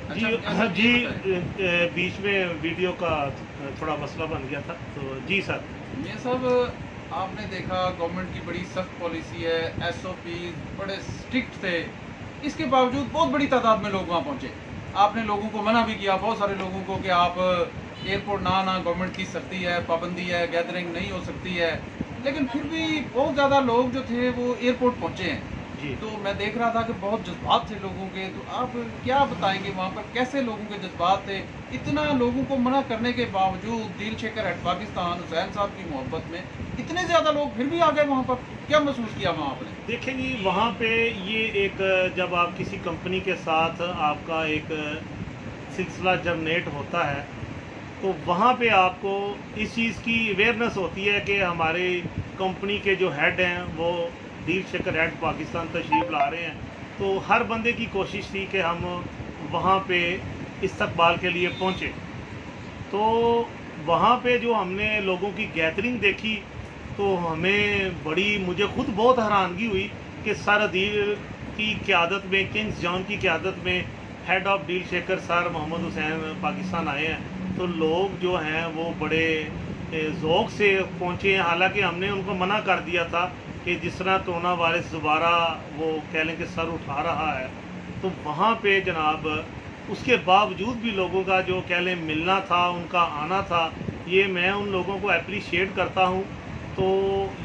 जी हाँ जी, बीच में वीडियो का थोड़ा मसला बन गया था, तो जी सर। ये सब आपने देखा, गवर्नमेंट की बड़ी सख्त पॉलिसी है, एसओपी बड़े स्ट्रिक्ट थे। इसके बावजूद बहुत बड़ी तादाद में लोग वहाँ पहुँचे। आपने लोगों को मना भी किया, बहुत सारे लोगों को, कि आप एयरपोर्ट ना आना, गवर्नमेंट की सख्ती है, पाबंदी है, गैदरिंग नहीं हो सकती है। लेकिन फिर भी बहुत ज़्यादा लोग जो थे वो एयरपोर्ट पहुँचे हैं। जी तो मैं देख रहा था कि बहुत जज्बात थे लोगों के। तो आप क्या बताएंगे वहाँ पर कैसे लोगों के जज्बात थे? इतना लोगों को मना करने के बावजूद दिल शेकर एट पाकिस्तान हुसैन साहब की मोहब्बत में इतने ज़्यादा लोग फिर भी आ गए वहाँ पर। क्या महसूस किया वहाँ आपने? देखें जी, वहाँ पे ये एक, जब आप किसी कंपनी के साथ आपका एक सिलसिला जनरेट होता है, तो वहाँ पे आपको इस चीज़ की अवेयरनेस होती है कि हमारे कंपनी के जो हेड हैं वो दिल शेकर हेड पाकिस्तान तशरीफ़ ला रहे हैं। तो हर बंदे की कोशिश थी कि हम वहाँ पे इस्तकबाल के लिए पहुँचे। तो वहाँ पे जो हमने लोगों की गैदरिंग देखी, तो हमें बड़ी, मुझे खुद बहुत हैरानगी हुई कि सर अदील की क़यादत में, किंग्स जॉन की क़यादत में head of deal shaker sir Mohammad Hussain Pakistan आए हैं। तो लोग जो हैं वो बड़े ज़ौक़ से पहुँचे हैं। हालांकि हमने उनको मना कर दिया था कि जिस तरह कोरोना वायरस दोबारा वो कह लें कि सर उठा रहा है, तो वहाँ पे जनाब उसके बावजूद भी लोगों का जो कह लें मिलना था, उनका आना था, ये मैं उन लोगों को अप्रिशिएट करता हूँ। तो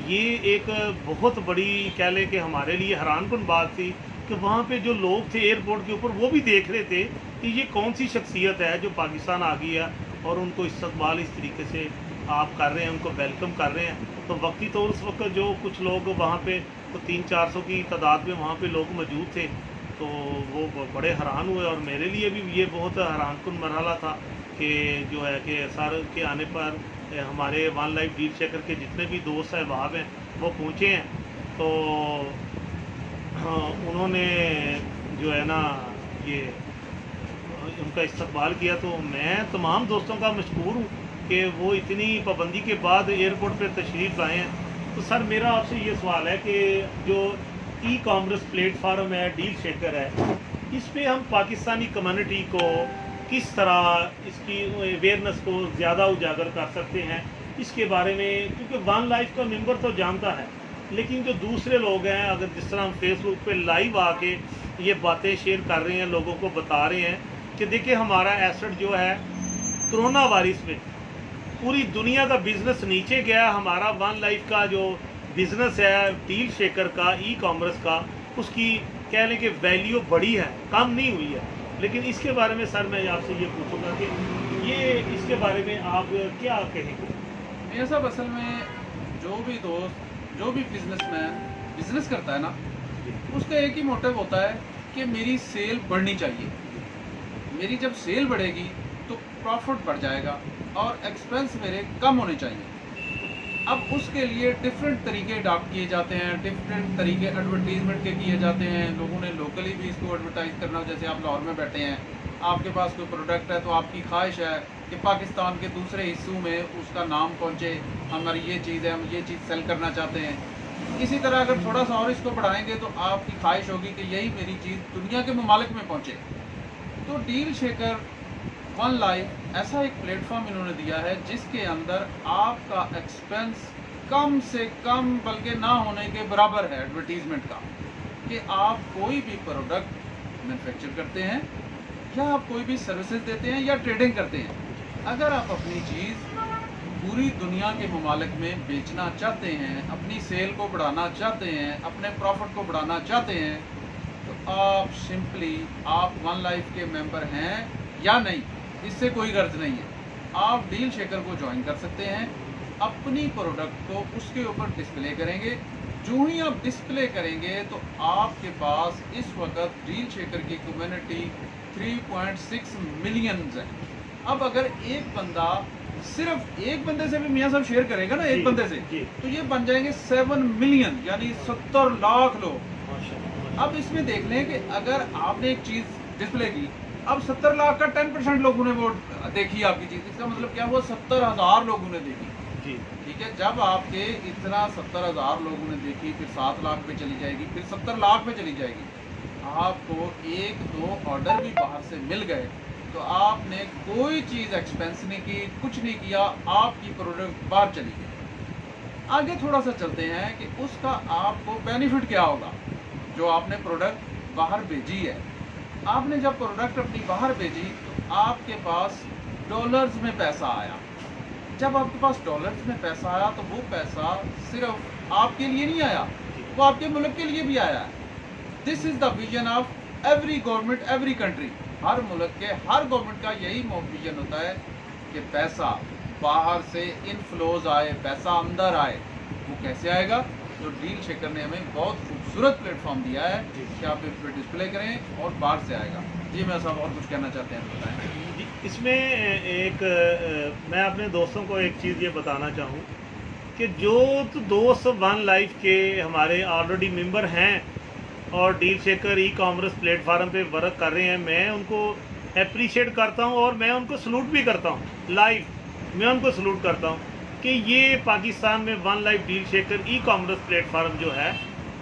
ये एक बहुत बड़ी कह लें कि हमारे लिए हैरानकुन बात थी कि वहाँ पे जो लोग थे एयरपोर्ट के ऊपर, वो भी देख रहे थे कि ये कौन सी शख्सियत है जो पाकिस्तान आ गई है और उनको इस्तकबाल इस तरीके से आप कर रहे हैं, उनको वेलकम कर रहे हैं। तो वक्ती तो उस वक्त जो कुछ लोग वहाँ पे, तो 300-400 की तादाद में वहाँ पे लोग मौजूद थे, तो वो बड़े हैरान हुए। और मेरे लिए भी ये बहुत हैरानकुन मरहला था कि जो है कि सर के आने पर हमारे वन लाइफ डील शेकर के जितने भी दोस्त अहबाब हैं वो पहुँचे हैं। तो हाँ, उन्होंने जो है ना ये उनका इस्तकबाल किया। तो मैं तमाम दोस्तों का मशकूर हूँ कि वो इतनी पाबंदी के बाद एयरपोर्ट पर तशरीफ़ लाए हैं। तो सर मेरा आपसे ये सवाल है कि जो ई कॉमर्स प्लेटफार्म है, डील शेकर है, इस पे हम पाकिस्तानी कम्युनिटी को किस तरह इसकी अवेयरनेस को ज़्यादा उजागर कर सकते हैं, इसके बारे में? क्योंकि वन लाइफ का मेंबर तो जानता है, लेकिन जो दूसरे लोग हैं, अगर जिस तरह हम फेसबुक पे लाइव आके ये बातें शेयर कर रहे हैं, लोगों को बता रहे हैं कि देखिए हमारा एसेट जो है कोरोना वायरस में पूरी दुनिया का बिज़नेस नीचे गया, हमारा वन लाइफ का जो बिज़नेस है डील शेकर का, ई कॉमर्स का, उसकी कह लें कि वैल्यू बढ़ी है, कम नहीं हुई है। लेकिन इसके बारे में सर मैं आपसे ये पूछूंगा कि ये इसके बारे में आप क्या कहेंगे? मियाँ साहब, असल में जो भी दोस्त, जो भी बिजनेसमैन बिजनेस करता है ना, उसका एक ही मोटिव होता है कि मेरी सेल बढ़नी चाहिए। मेरी जब सेल बढ़ेगी तो प्रॉफिट बढ़ जाएगा और एक्सपेंस मेरे कम होने चाहिए। अब उसके लिए डिफरेंट तरीके अडॉप्ट किए जाते हैं, डिफरेंट तरीके एडवर्टीजमेंट के किए जाते हैं। लोगों ने लोकली भी इसको एडवर्टाइज करना, जैसे आप लाहौर में बैठे हैं, आपके पास कोई प्रोडक्ट है तो आपकी ख्वाहिश है कि पाकिस्तान के दूसरे हिस्सों में उसका नाम पहुंचे, हमारी ये चीज़ है, हम ये चीज़ सेल करना चाहते हैं। इसी तरह अगर थोड़ा सा और इसको बढ़ाएंगे तो आपकी ख्वाहिश होगी कि यही मेरी चीज़ दुनिया के ममालिक में पहुँचे। तो डील शेकर वन लाइफ ऐसा एक प्लेटफॉर्म इन्होंने दिया है जिसके अंदर आपका एक्सपेंस कम से कम, बल्कि ना होने के बराबर है एडवर्टीजमेंट का, कि आप कोई भी प्रोडक्ट मैन्युफैक्चर करते हैं या आप कोई भी सर्विसेज देते हैं या ट्रेडिंग करते हैं, अगर आप अपनी चीज़ पूरी दुनिया के ममालिक में बेचना चाहते हैं, अपनी सेल को बढ़ाना चाहते हैं, अपने प्रॉफिट को बढ़ाना चाहते हैं, तो आप सिंपली, आप वन लाइफ के मेंबर हैं या नहीं, इससे कोई गर्ज नहीं है, आप डील शेकर को ज्वाइन कर सकते हैं। अपनी प्रोडक्ट को उसके ऊपर डिस्प्ले करेंगे। जो ही आप डिस्प्ले करेंगे तो आपके पास इस वक्त डील शेकर की कम्युनिटी 3.6 मिलियन है। अब अगर एक बंदा, सिर्फ एक बंदे से भी मियाँ साहब शेयर करेगा ना, एक बंदे से, तो ये बन जाएंगे 7 मिलियन, यानी 70 लाख लोग। अब इसमें देख लें कि अगर आपने एक चीज़ डिस्प्ले की, अब 70 लाख का 10% लोगों ने वो देखी आपकी चीज़, इसका मतलब क्या हुआ, 70,000 लोगों ने देखी। ठीक है, जब आपके इतना 70,000 लोगों ने देखी, फिर 7 लाख पे चली जाएगी, फिर 70 लाख पे चली जाएगी। आपको एक दो ऑर्डर भी बाहर से मिल गए तो आपने कोई चीज़ एक्सपेंस नहीं की, कुछ नहीं किया, आपकी प्रोडक्ट बाहर चली गई। आगे थोड़ा सा चलते हैं कि उसका आपको बेनिफिट क्या होगा। जो आपने प्रोडक्ट बाहर भेजी है, आपने जब प्रोडक्ट अपनी बाहर भेजी तो आपके पास डॉलर्स में पैसा आया। जब आपके पास डॉलर्स में पैसा आया तो वो पैसा सिर्फ आपके लिए नहीं आया, वो आपके मुल्क के लिए भी आया है। This is the vision of every government, every country. हर मुल्क के हर गवर्नमेंट का यही विजन होता है कि पैसा बाहर से इनफ्लोज आए, पैसा अंदर आए। वो कैसे आएगा? तो डील शेकर ने हमें बहुत खूबसूरत प्लेटफॉर्म दिया है कि आप इस पर डिस्प्ले करें और बाहर से आएगा। जी मैं साहब और कुछ कहना चाहते हैं बताएं। जी, इसमें मैं अपने दोस्तों को एक चीज़ ये बताना चाहूँ कि जो तो दोस्त वन लाइफ के हमारे ऑलरेडी मेंबर हैं और deal shaker e commerce platform पे वर्क कर रहे हैं, मैं उनको अप्रिशिएट करता हूँ और मैं उनको सलूट भी करता हूँ। लाइव मैं उनको सलूट करता हूँ कि ये पाकिस्तान में one life deal shaker e commerce platform जो है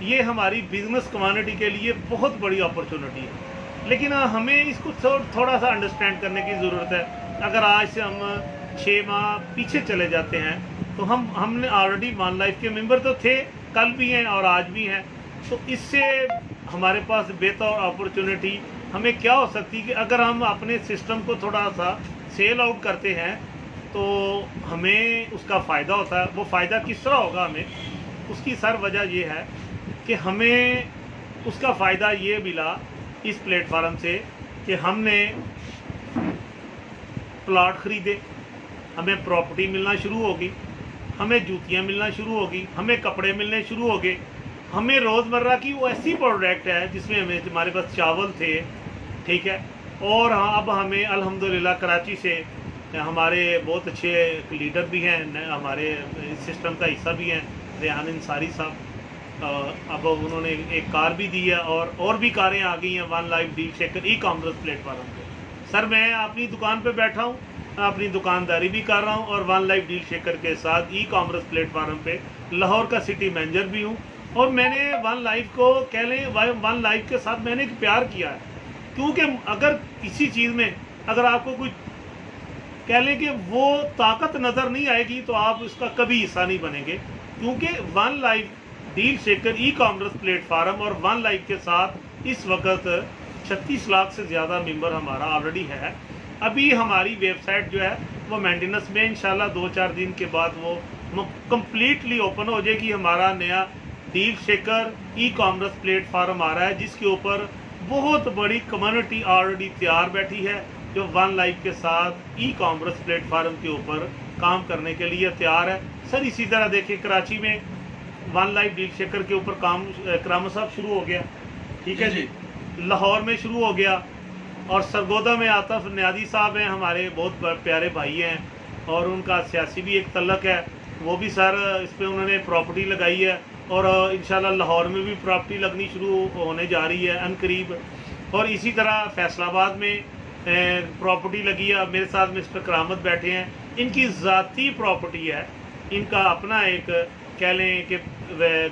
ये हमारी बिजनेस कम्युनिटी के लिए बहुत बड़ी अपॉर्चुनिटी है। लेकिन हमें इसको थोड़ा सा अंडरस्टैंड करने की ज़रूरत है। अगर आज से हम 6 माह पीछे चले जाते हैं तो हमने ऑलरेडी वन लाइफ के मेंबर तो थे, कल भी हैं और आज भी हैं। तो इससे हमारे पास बेहतर अपॉर्चुनिटी हमें क्या हो सकती है कि अगर हम अपने सिस्टम को थोड़ा सा सेल आउट करते हैं तो हमें उसका फ़ायदा होता है। वो फ़ायदा किस तरह होगा हमें, उसकी सर वजह ये है कि हमें उसका फ़ायदा ये मिला इस प्लेटफार्म से कि हमने प्लॉट ख़रीदे, हमें प्रॉपर्टी मिलना शुरू होगी, हमें जूतियाँ मिलना शुरू होगी, हमें कपड़े मिलने शुरू हो गए, हमें रोज़मर्रा की वो ऐसी प्रोडक्ट है जिसमें हमारे पास चावल थे, ठीक है। और हाँ, अब हमें अल्हम्दुलिल्लाह कराची से हमारे बहुत अच्छे लीडर भी हैं, हमारे सिस्टम का हिस्सा भी हैं, रेहान अंसारी साहब। अब उन्होंने एक कार भी दी है और भी कारें आ गई हैं one life deal shaker e commerce platform पे। सर मैं अपनी दुकान पे बैठा हूँ, अपनी दुकानदारी भी कर रहा हूँ और वन लाइफ डील शेकर के साथ ई कॉमर्स प्लेटफार्म पे लाहौर का सिटी मैनेजर भी हूँ। और मैंने वन लाइफ को कह लें, वन लाइफ के साथ मैंने एक प्यार किया है, क्योंकि अगर किसी चीज़ में अगर आपको कुछ कह लें कि वो ताकत नज़र नहीं आएगी तो आप उसका कभी हिस्सा नहीं बनेंगे। क्योंकि one life deal shaker e commerce platform और वन लाइफ के साथ इस वक्त 36 लाख से ज़्यादा मेंबर हमारा ऑलरेडी है। अभी हमारी वेबसाइट जो है वो मेंटेनेंस में, इंशाल्लाह 2-4 दिन के बाद वो कम्प्लीटली ओपन हो जाएगी। हमारा नया deal shaker e commerce platform आ रहा है जिसके ऊपर बहुत बड़ी कम्युनिटी ऑलरेडी तैयार बैठी है जो वन लाइफ के साथ ई कॉमर्स प्लेटफार्म के ऊपर काम करने के लिए तैयार है। सर इसी तरह देखिए कराची में वन लाइफ डील शेकर के ऊपर काम करामा साहब शुरू हो गया, ठीक है जी, लाहौर में शुरू हो गया और सरगोदा में आतिफ नियाजी साहब हैं, हमारे बहुत प्यारे भाई हैं और उनका सियासी भी एक तल्लक है। वो भी सर इस पर उन्होंने प्रॉपर्टी लगाई है और इंशाल्लाह लाहौर में भी प्रॉपर्टी लगनी शुरू होने जा रही है अनकरीब। और इसी तरह फैसलाबाद में प्रॉपर्टी लगी है। मेरे साथ मिस्टर करामत बैठे हैं, इनकी ज़ाती प्रॉपर्टी है, इनका अपना एक कह लें कि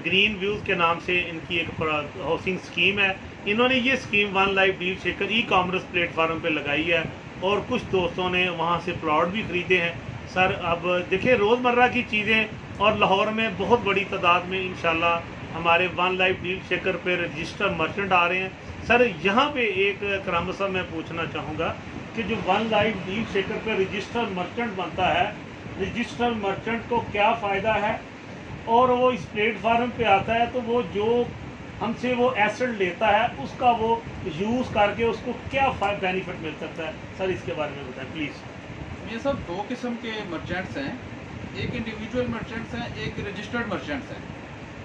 ग्रीन व्यूज़ के नाम से इनकी एक हाउसिंग स्कीम है। इन्होंने ये scheme one life deal shaker e commerce platform पे लगाई है और कुछ दोस्तों ने वहाँ से प्लॉट भी ख़रीदे हैं। सर अब देखिए रोज़मर्रा की चीज़ें और लाहौर में बहुत बड़ी तादाद में इंशाल्लाह हमारे वन लाइफ डील शेकर पे रजिस्टर मर्चेंट आ रहे हैं। सर यहाँ पे एक करामत साहब मैं पूछना चाहूँगा कि जो वन लाइफ डील शेकर पे रजिस्टर मर्चेंट बनता है, रजिस्टर मर्चेंट को क्या फ़ायदा है और वो इस प्लेटफार्म पे आता है तो वो जो हमसे वो एसेट लेता है उसका वो यूज़ करके उसको क्या बेनिफिट मिल सकता है। सर इसके बारे में बताएं प्लीज़। ये सब दो किस्म के मर्चेंट्स हैं, एक इंडिविजुअल मर्चेंट्स हैं, एक रजिस्टर्ड मर्चेंट्स हैं।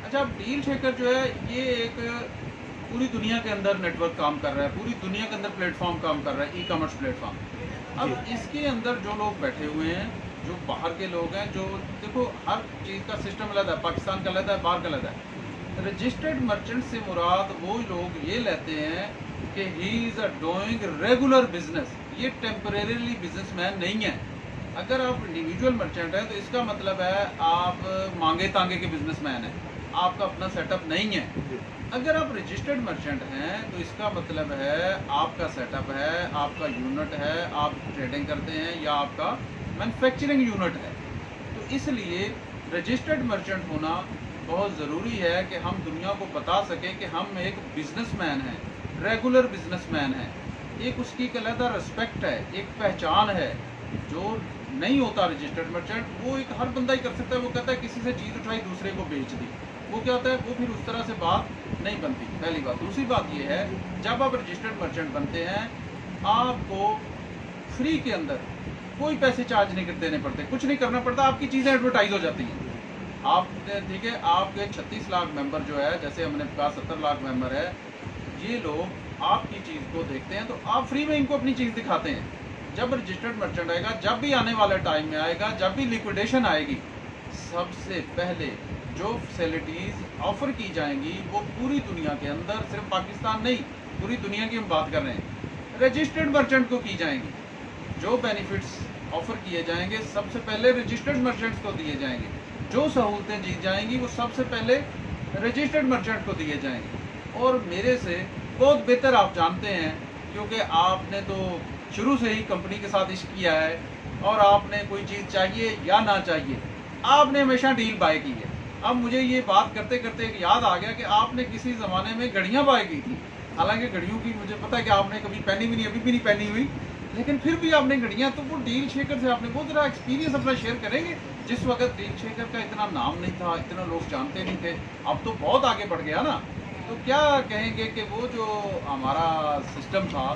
अच्छा, अब डील शेकर जो है ये एक पूरी दुनिया के अंदर नेटवर्क काम कर रहा है, पूरी दुनिया के अंदर प्लेटफॉर्म काम कर रहा है, ई कॉमर्स प्लेटफॉर्म। अब इसके अंदर जो लोग बैठे हुए हैं, जो बाहर के लोग हैं, जो देखो हर चीज़ का सिस्टम अलग है, पाकिस्तान का अलग है, बाहर का अलग है। रजिस्टर्ड मर्चेंट से मुराद वो लोग ये लेते हैं कि he is a doing regular business, ये टेम्परेरीली बिजनेसमैन नहीं है। अगर आप इंडिविजुअल मर्चेंट हैं तो इसका मतलब है आप मांगे तांगे के बिजनेसमैन हैं, आपका अपना सेटअप नहीं है। अगर आप रजिस्टर्ड मर्चेंट हैं तो इसका मतलब है आपका सेटअप है, आपका यूनिट है, आप ट्रेडिंग करते हैं या आपका मैन्युफैक्चरिंग यूनिट है। तो इसलिए रजिस्टर्ड मर्चेंट होना बहुत ज़रूरी है कि हम दुनिया को बता सकें कि हम एक बिजनेसमैन हैं, रेगुलर बिजनेसमैन हैं। एक उसकी एक अलग रिस्पेक्ट है, एक पहचान है। जो नहीं होता रजिस्टर्ड मर्चेंट, वो एक हर बंदा ही कर सकता है। वो कहता है किसी से चीज़ उठाई दूसरे को बेच दी, वो क्या होता है, वो फिर उस तरह से बात नहीं बनती, पहली बात। दूसरी बात ये है, जब आप रजिस्टर्ड मर्चेंट बनते हैं आपको फ्री के अंदर कोई पैसे चार्ज नहीं देने पड़ते, कुछ नहीं करना पड़ता, आपकी चीज़ें एडवर्टाइज हो जाती हैं। आप ठीक है, आपके 36 लाख मेंबर जो है, जैसे हमने पास 70 लाख मेंबर है, ये लोग आपकी चीज़ को देखते हैं तो आप फ्री में इनको अपनी चीज़ दिखाते हैं। जब रजिस्टर्ड मर्चेंट आएगा, जब भी आने वाले टाइम में आएगा, जब भी लिक्विडेशन आएगी, सबसे पहले जो फैसिलिटीज़ ऑफ़र की जाएंगी वो पूरी दुनिया के अंदर, सिर्फ पाकिस्तान नहीं पूरी दुनिया की हम बात कर रहे हैं, रजिस्टर्ड मर्चेंट को की जाएंगी। जो बेनिफिट्स ऑफ़र किए जाएंगे सबसे पहले रजिस्टर्ड मर्चेंट्स को दिए जाएंगे। जो सहूलतें दी जाएंगी वो सबसे पहले रजिस्टर्ड मर्चेंट को दिए जाएंगे। और मेरे से बहुत बेहतर आप जानते हैं, क्योंकि आपने तो शुरू से ही कंपनी के साथ इश्क किया है और आपने कोई चीज़ चाहिए या ना चाहिए, आपने हमेशा डील बाय की है। अब मुझे ये बात करते करते एक याद आ गया कि आपने किसी ज़माने में घड़ियाँ बाय की थी। हालांकि घड़ियों की मुझे पता है कि आपने कभी पहनी भी नहीं, अभी भी नहीं पहनी हुई, लेकिन फिर भी आपने घड़ियाँ, तो वो डील शेकर से आपने वो ज़रा एक्सपीरियंस अपना शेयर करेंगे। जिस वक्त डील शेकर का इतना नाम नहीं था, इतना लोग जानते नहीं थे, अब तो बहुत आगे बढ़ गया ना। तो क्या कहेंगे कि वो जो हमारा सिस्टम था,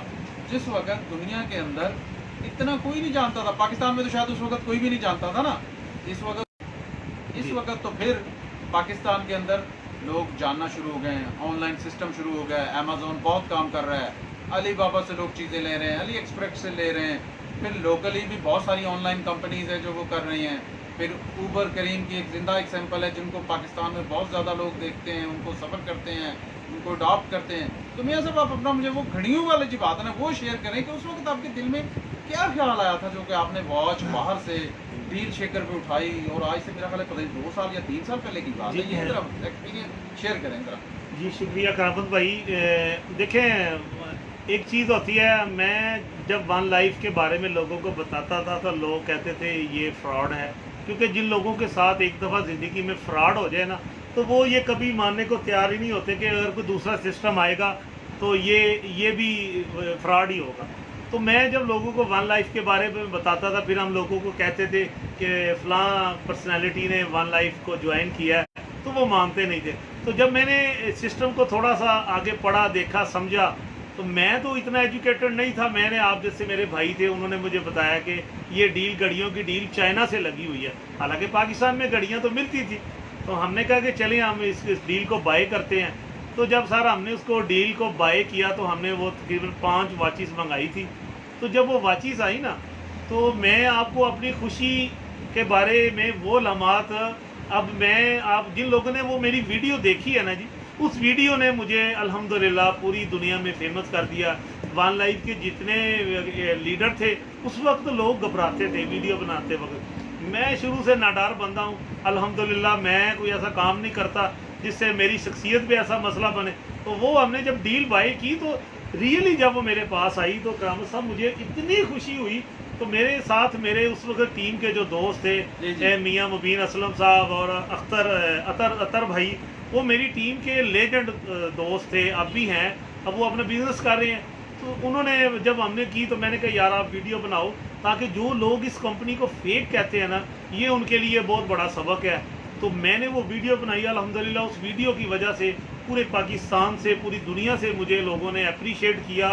जिस वक्त दुनिया के अंदर इतना कोई नहीं जानता था, पाकिस्तान में तो शायद उस वक्त कोई भी नहीं जानता था ना, इस वक्त तो फिर पाकिस्तान के अंदर लोग जानना शुरू हो गए हैं, ऑनलाइन सिस्टम शुरू हो गया है, अमेज़ॉन बहुत काम कर रहा है, अली बाबा से लोग चीज़ें ले रहे हैं, अली एक्सप्रेस से ले रहे हैं, फिर लोकली भी बहुत सारी ऑनलाइन कंपनीज़ है जो वो कर रही हैं। फिर ऊबर करीम की एक ज़िंदा एग्जाम्पल है, जिनको पाकिस्तान में बहुत ज़्यादा लोग देखते हैं, उनको सफ़र करते हैं, उनको अडॉप्ट करते हैं। तो मियाँ साहब, आप अपना मुझे वो घड़ियों वाली जो बात है ना वो शेयर करें कि उस वक्त आपके दिल में क्या ख्याल आया था जो कि आपने वॉच बाहर से डील शेकर पे उठाई, और आज से मेरा ख्याल है पता नहीं 2 साल या 3 साल पहले की बात है। ये जरा एक्सपीरियंस शेयर करें ज़रा। जी शुक्रिया करामत भाई। देखें, एक चीज़ होती है, मैं जब वन लाइफ के बारे में लोगों को बताता था तो लोग कहते थे ये फ्रॉड है, क्योंकि जिन लोगों के साथ एक दफ़ा ज़िंदगी में फ्रॉड हो जाए ना, तो वो ये कभी मानने को तैयार ही नहीं होते कि अगर कोई दूसरा सिस्टम आएगा तो ये भी फ्रॉड ही होगा। तो मैं जब लोगों को वन लाइफ के बारे में बताता था, फिर हम लोगों को कहते थे कि फ़लाँ पर्सनैलिटी ने वन लाइफ को ज्वाइन किया है, तो वो मानते नहीं थे। तो जब मैंने सिस्टम को थोड़ा सा आगे पढ़ा, देखा, समझा, तो मैं तो इतना एजुकेटेड नहीं था। मैंने, आप जैसे मेरे भाई थे, उन्होंने मुझे बताया कि ये डील, घड़ियों की डील चाइना से लगी हुई है। हालांकि पाकिस्तान में घड़ियाँ तो मिलती थी, तो हमने कहा कि चलिए हम इस डील को बाय करते हैं। तो जब सर हमने उसको डील को बाय किया तो हमने वो तकरीबन 5 वाचेस मंगाई थी। तो जब वो वाचेस आई ना, तो मैं आपको अपनी खुशी के बारे में वो लम्हात, अब मैं, आप जिन लोगों ने वो मेरी वीडियो देखी है ना जी, उस वीडियो ने मुझे अल्हम्दुलिल्लाह पूरी दुनिया में फेमस कर दिया। वन लाइफ के जितने लीडर थे उस वक्त लोग घबराते थे वीडियो बनाते वक्त। मैं शुरू से नाडार बंदा हूँ अल्हम्दुलिल्लाह, मैं कोई ऐसा काम नहीं करता जिससे मेरी शख्सियत पे ऐसा मसला बने। तो वो हमने जब डील बाय की तो रियली जब वो मेरे पास आई तो करामत साहब मुझे इतनी खुशी हुई। तो मेरे साथ मेरे उस वक्त टीम के जो दोस्त थे, मियाँ मुबीन असलम साहब और अतर भाई, वो मेरी टीम के लेजेंड दोस्त थे, अब भी हैं, अब वो अपना बिजनेस कर रहे हैं। तो उन्होंने जब हमने की तो मैंने कहा यार आप वीडियो बनाओ, ताकि जो लोग इस कंपनी को फेक कहते हैं ना, ये उनके लिए बहुत बड़ा सबक है। तो मैंने वो वीडियो बनाई, अल्हम्दुलिल्लाह उस वीडियो की वजह से पूरे पाकिस्तान से, पूरी दुनिया से मुझे लोगों ने अप्रिशिएट किया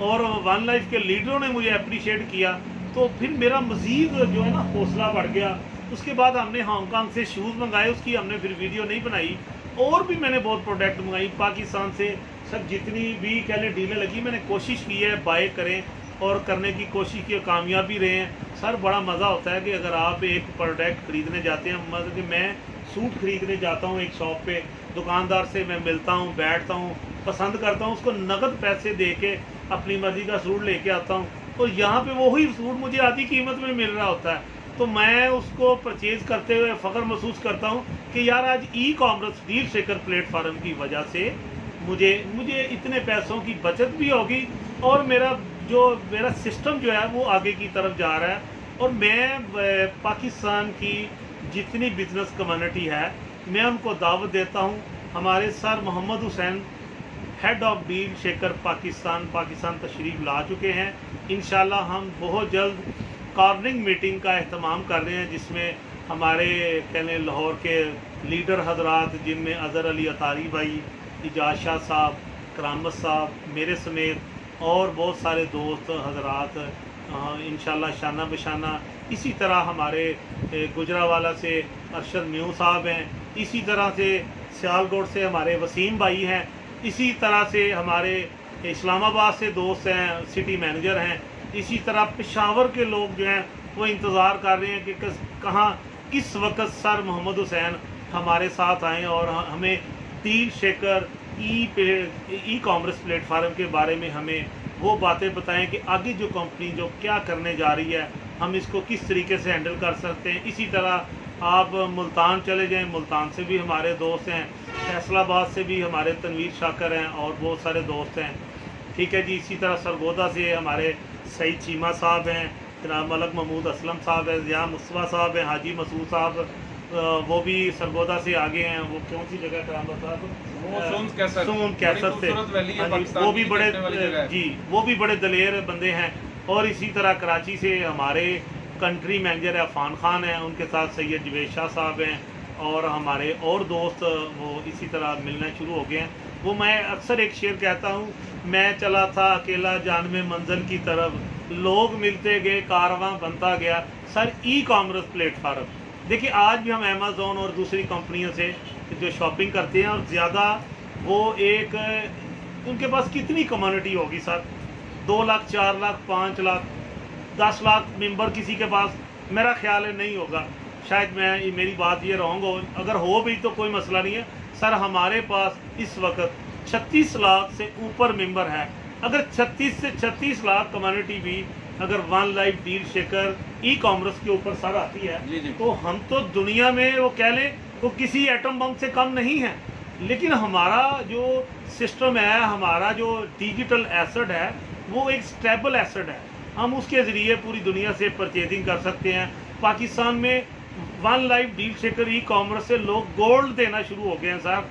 और वन लाइफ के लीडरों ने मुझे अप्रिशिएट किया। तो फिर मेरा मज़ीद जो है ना हौसला बढ़ गया। उसके बाद हमने हांगकांग से शूज़ मंगाए, उसकी हमने फिर वीडियो नहीं बनाई। और भी मैंने बहुत प्रोडक्ट मंगाई पाकिस्तान से। सब जितनी भी कह लें डीलें लगी, मैंने कोशिश की है बाय करें और करने की कोशिश की, कामयाब भी रहे हैं। सर बड़ा मज़ा होता है कि अगर आप एक प्रोडक्ट ख़रीदने जाते हैं, मतलब कि मैं सूट ख़रीदने जाता हूँ एक शॉप पे, दुकानदार से मैं मिलता हूँ, बैठता हूँ, पसंद करता हूँ, उसको नकद पैसे दे के अपनी मर्ज़ी का सूट लेके आता हूँ, और यहाँ पे वही सूट मुझे आधी कीमत में मिल रहा होता है। तो मैं उसको परचेज़ करते हुए फ़ख्र महसूस करता हूँ कि यार आज e commerce deal shaker platform की वजह से मुझे मुझे इतने पैसों की बचत भी होगी और मेरा सिस्टम जो है वो आगे की तरफ जा रहा है। और मैं पाकिस्तान की जितनी बिजनेस कम्युनिटी है मैं उनको दावत देता हूँ। हमारे sir Mohammad Hussain head of deal shaker Pakistan तशरीफ़ ला चुके हैं। इंशाल्लाह हम बहुत जल्द कॉर्निंग मीटिंग का अहतमाम कर रहे हैं, जिसमें हमारे कहने लाहौर के लीडर हजरात, जिनमें अज़हर अली अतारी भाई, इजाज़ शाह साहब, करामत साहब, मेरे समेत और बहुत सारे दोस्त हजरात इंशाल्लाह शाना बशाना। इसी तरह हमारे गुजरावाला से अरशद म्यू साहब हैं, इसी तरह से सियालकोट से हमारे वसीम भाई हैं, इसी तरह से हमारे इस्लामाबाद से दोस्त हैं, सिटी मैनेजर हैं। इसी तरह पेशावर के लोग जो हैं वो इंतज़ार कर रहे हैं कि कहाँ किस वक्त सर मोहम्मद हुसैन हमारे साथ आएँ और हमें deal shaker e commerce platform के बारे में हमें वो बातें बताएं कि आगे जो कंपनी जो क्या करने जा रही है, हम इसको किस तरीके से हैंडल कर सकते हैं। इसी तरह आप मुल्तान चले जाएं, मुल्तान से भी हमारे दोस्त हैं, फैसलाबाद से भी हमारे तनवीर शाकर हैं और बहुत सारे दोस्त हैं। ठीक है जी। इसी तरह सरगोदा से हमारे सईद चीमा साहब हैं, जनाब मलक महमूद असलम साहब हैं, ज़िया मुस्तफ़ा साहब हैं, हाजी मसूद साहब वो भी सरगोदा से आगे हैं। वो कौन सी जगह का सून कैसर से, वो भी बड़े जी वो भी बड़े दलेर बंदे हैं। और इसी तरह कराची से हमारे कंट्री मैनेजर अफान खान हैं, उनके साथ सैयद जवेद शाह साहब हैं और हमारे और दोस्त वो इसी तरह मिलना शुरू हो गए हैं। वो मैं अक्सर एक शेर कहता हूँ, मैं चला था अकेला जानवे मंजिल की तरफ, लोग मिलते गए कारवां बनता गया। सर ई कॉमर्स प्लेटफार्म देखिए, आज भी हम अमेज़ोन और दूसरी कंपनियों से जो शॉपिंग करते हैं और ज़्यादा वो एक उनके पास कितनी कम्युनिटी होगी सर, 2 लाख 4 लाख 5 लाख 10 लाख मेंबर किसी के पास मेरा ख्याल है नहीं होगा। शायद मेरी बात ये रॉन्ग हो, अगर हो भी तो कोई मसला नहीं है सर। हमारे पास इस वक्त 36 लाख से ऊपर मेंबर है। अगर 36 से 36 लाख कम्युनिटी भी अगर one life deal shaker e commerce के ऊपर सर आती है तो हम तो दुनिया में वो कह लें वो किसी एटम बम से कम नहीं है। लेकिन हमारा जो सिस्टम है, हमारा जो डिजिटल एसेट है वो एक स्टेबल एसेट है। हम उसके ज़रिए पूरी दुनिया से परचेजिंग कर सकते हैं। पाकिस्तान में one life deal shaker e commerce से लोग गोल्ड देना शुरू हो गए हैं सर।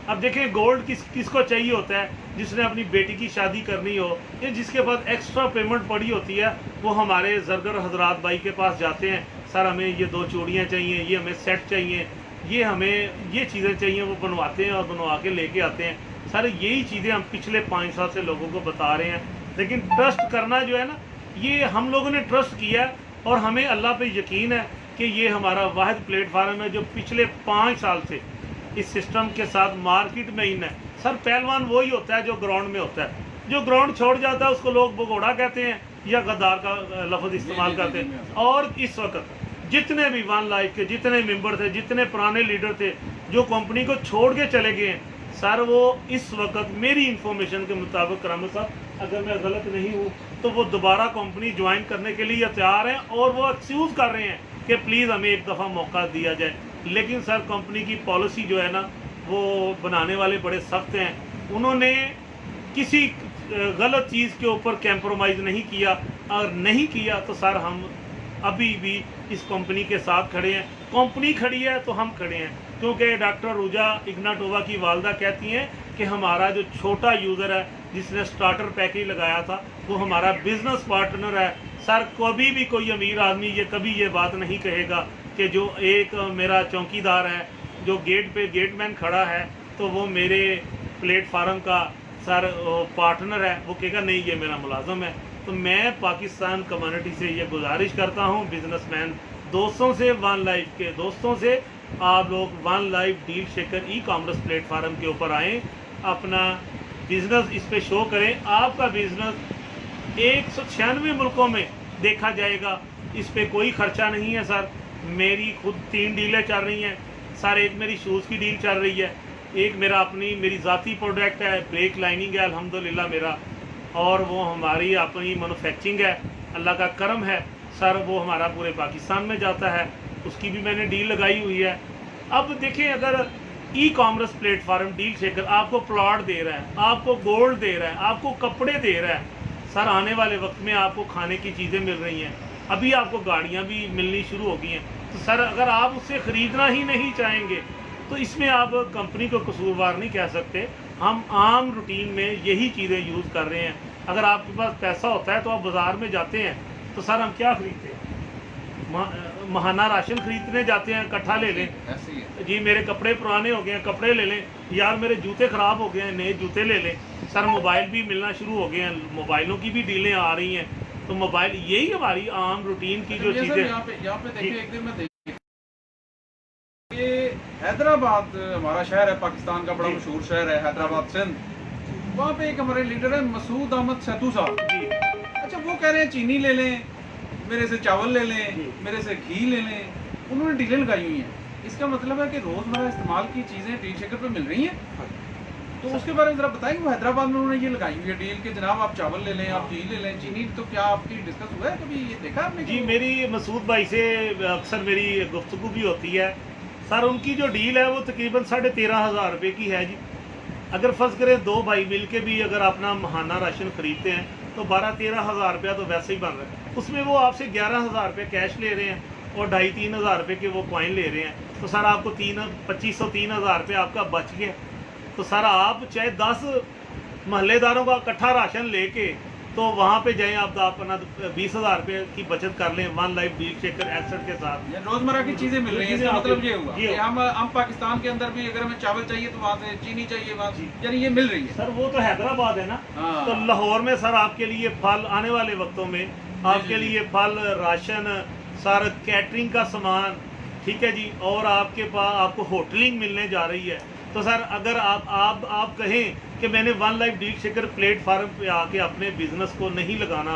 अब देखें गोल्ड किसको चाहिए होता है, जिसने अपनी बेटी की शादी करनी हो या जिसके पास एक्स्ट्रा पेमेंट पड़ी होती है, वो हमारे जरगर हजरात भाई के पास जाते हैं, सर हमें ये 2 चूड़ियाँ चाहिए, ये हमें सेट चाहिए, ये हमें ये चीज़ें चाहिए, वो बनवाते हैं और बनवा के लेके आते हैं। सर यही चीज़ें हम पिछले 5 साल से लोगों को बता रहे हैं। लेकिन ट्रस्ट करना जो है ना, ये हम लोगों ने ट्रस्ट किया और हमें अल्लाह पे यकीन है कि ये हमारा वाहिद प्लेटफार्म है जो पिछले 5 साल से इस सिस्टम के साथ मार्केट में इन है। सर पहलवान वही होता है जो ग्राउंड में होता है, जो ग्राउंड छोड़ जाता है उसको लोग भगोड़ा कहते हैं या गद्दार का लफ्ज़ इस्तेमाल करते हैं। और इस वक्त जितने भी वन लाइफ के जितने मेंबर थे, जितने पुराने लीडर थे जो कंपनी को छोड़ के चले गए हैं, सर वो इस वक्त मेरी इंफॉर्मेशन के मुताबिक करामत साहब, अगर मैं गलत नहीं हूँ तो वो दोबारा कंपनी ज्वाइन करने के लिए तैयार हैं और वो एक्सक्यूज़ कर रहे हैं कि प्लीज़ हमें एक दफ़ा मौका दिया जाए। लेकिन सर कंपनी की पॉलिसी जो है ना, वो बनाने वाले बड़े सख्त हैं। उन्होंने किसी गलत चीज़ के ऊपर कंप्रोमाइज़ नहीं किया, और नहीं किया तो सर हम अभी भी इस कंपनी के साथ खड़े हैं। कंपनी खड़ी है तो हम खड़े हैं, क्योंकि डॉक्टर रूजा इग्नाटोवा की वालदा कहती हैं कि हमारा जो छोटा यूज़र है जिसने स्टार्टर पैकेज लगाया था वो हमारा बिजनेस पार्टनर है। सर कभी भी कोई अमीर आदमी ये कभी ये बात नहीं कहेगा कि जो एक मेरा चौकीदार है जो गेट पे गेटमैन खड़ा है तो वो मेरे प्लेटफार्म का सर पार्टनर है, वो कहेगा नहीं ये मेरा मुलाजम है। तो मैं पाकिस्तान कम्युनिटी से ये गुजारिश करता हूँ, बिजनेसमैन दोस्तों से, वन लाइफ के दोस्तों से, आप लोग one life deal shaker e commerce platform के ऊपर आएँ, अपना बिज़नेस इस पे शो करें। आपका बिज़नेस 196 मुल्कों में देखा जाएगा, इस पे कोई ख़र्चा नहीं है सर। मेरी खुद 3 डीलें चल रही हैं सर, एक मेरी शूज़ की डील चल रही है, एक मेरी ज़ाती प्रोडक्ट है, ब्रेक लाइनिंग है अल्हम्दुलिल्लाह मेरा, और वो हमारी अपनी मैन्युफैक्चरिंग है, अल्लाह का करम है सर, वो हमारा पूरे पाकिस्तान में जाता है, उसकी भी मैंने डील लगाई हुई है। अब देखें अगर ई कॉमर्स प्लेटफार्म डील शेकर आपको प्लॉट दे रहा है, आपको गोल्ड दे रहा है, आपको कपड़े दे रहा है। सर आने वाले वक्त में आपको खाने की चीज़ें मिल रही हैं, अभी आपको गाड़ियाँ भी मिलनी शुरू हो गई हैं। तो सर अगर आप उससे ख़रीदना ही नहीं चाहेंगे तो इसमें आप कंपनी को कसूरवार नहीं कह सकते। हम आम रूटीन में यही चीज़ें यूज़ कर रहे हैं। अगर आपके पास पैसा होता है तो आप बाज़ार में जाते हैं तो सर हम क्या खरीदते हैं? महाना राशन खरीदने जाते हैं, इकट्ठा ले लें। ऐसे ही है। जी मेरे कपड़े पुराने हो गए हैं, कपड़े ले लें। यार मेरे जूते ख़राब हो गए हैं, नए जूते ले लें। सर मोबाइल भी मिलना शुरू हो गए हैं, मोबाइलों की भी डीलें आ रही हैं। तो मोबाइल यही हमारी आम रूटीन की जो चीज़ें। यहाँ पे देखिए, एक दिन में देखिए, ये हैदराबाद हमारा शहर है, पाकिस्तान का बड़ा मशहूर शहर है हैदराबाद सिंध। वहाँ पे एक हमारे लीडर है मसूद अहमद सैतू साहब जी। अच्छा, वो कह रहे हैं चीनी ले लें, मेरे से चावल ले लें, मेरे से घी ले लें। उन्होंने डीलें लगाई हुई हैं। इसका मतलब है कि रोज़मर्रा इस्तेमाल की चीज़ें डील शेकर पे मिल रही हैं। तो उसके बारे में ज़रा बताएंगे, वो हैदराबाद में उन्होंने ये लगाई हुई है डील कि जनाब आप चावल ले लें, आप घी ले लें, चीनी। तो क्या आपकी डिस्कस हुआ है कभी, ये देखा आपने? जी मेरी मसूद भाई से अक्सर मेरी गुफ्तगू भी होती है। सर उनकी जो डील है वो तकरीबन 13,500 रुपये की है जी। अगर फर्ज करें दो भाई मिल के भी अगर अपना महाना राशन खरीदते हैं तो 12-13 हज़ार रुपया तो वैसे ही बन रहा है। उसमें वो आपसे 11,000 रुपये कैश ले रहे हैं और 2,500-3 हज़ार रुपये के वो कॉइन ले रहे हैं। तो सर आपको 2,500-3 हज़ार रुपये आपका बच गया। तो सर आप चाहे 10 महल्लेदारों का इकट्ठा राशन लेके तो वहाँ पे जाएं, आप अपना 20,000 रुपये की बचत कर लें one life deal shaker asset के साथ। रोजमर्रा की चीजें मिल रही हैं। इसका मतलब ये हुआ कि हम पाकिस्तान के अंदर भी अगर हमें चावल चाहिए तो वहाँ से चीनी चाहिए, वहाँ यानी ये मिल रही है। सर वो तो हैदराबाद है ना। तो लाहौर में सर आपके लिए फल आने वाले वक्तों में आपके लिए फल, राशन, सर कैटरिंग का सामान, ठीक है जी, और आपके पास आपको होटलिंग मिलने जा रही है। तो सर अगर आप कहें कि मैंने one life deal shaker platform पे आके अपने बिजनेस को नहीं लगाना,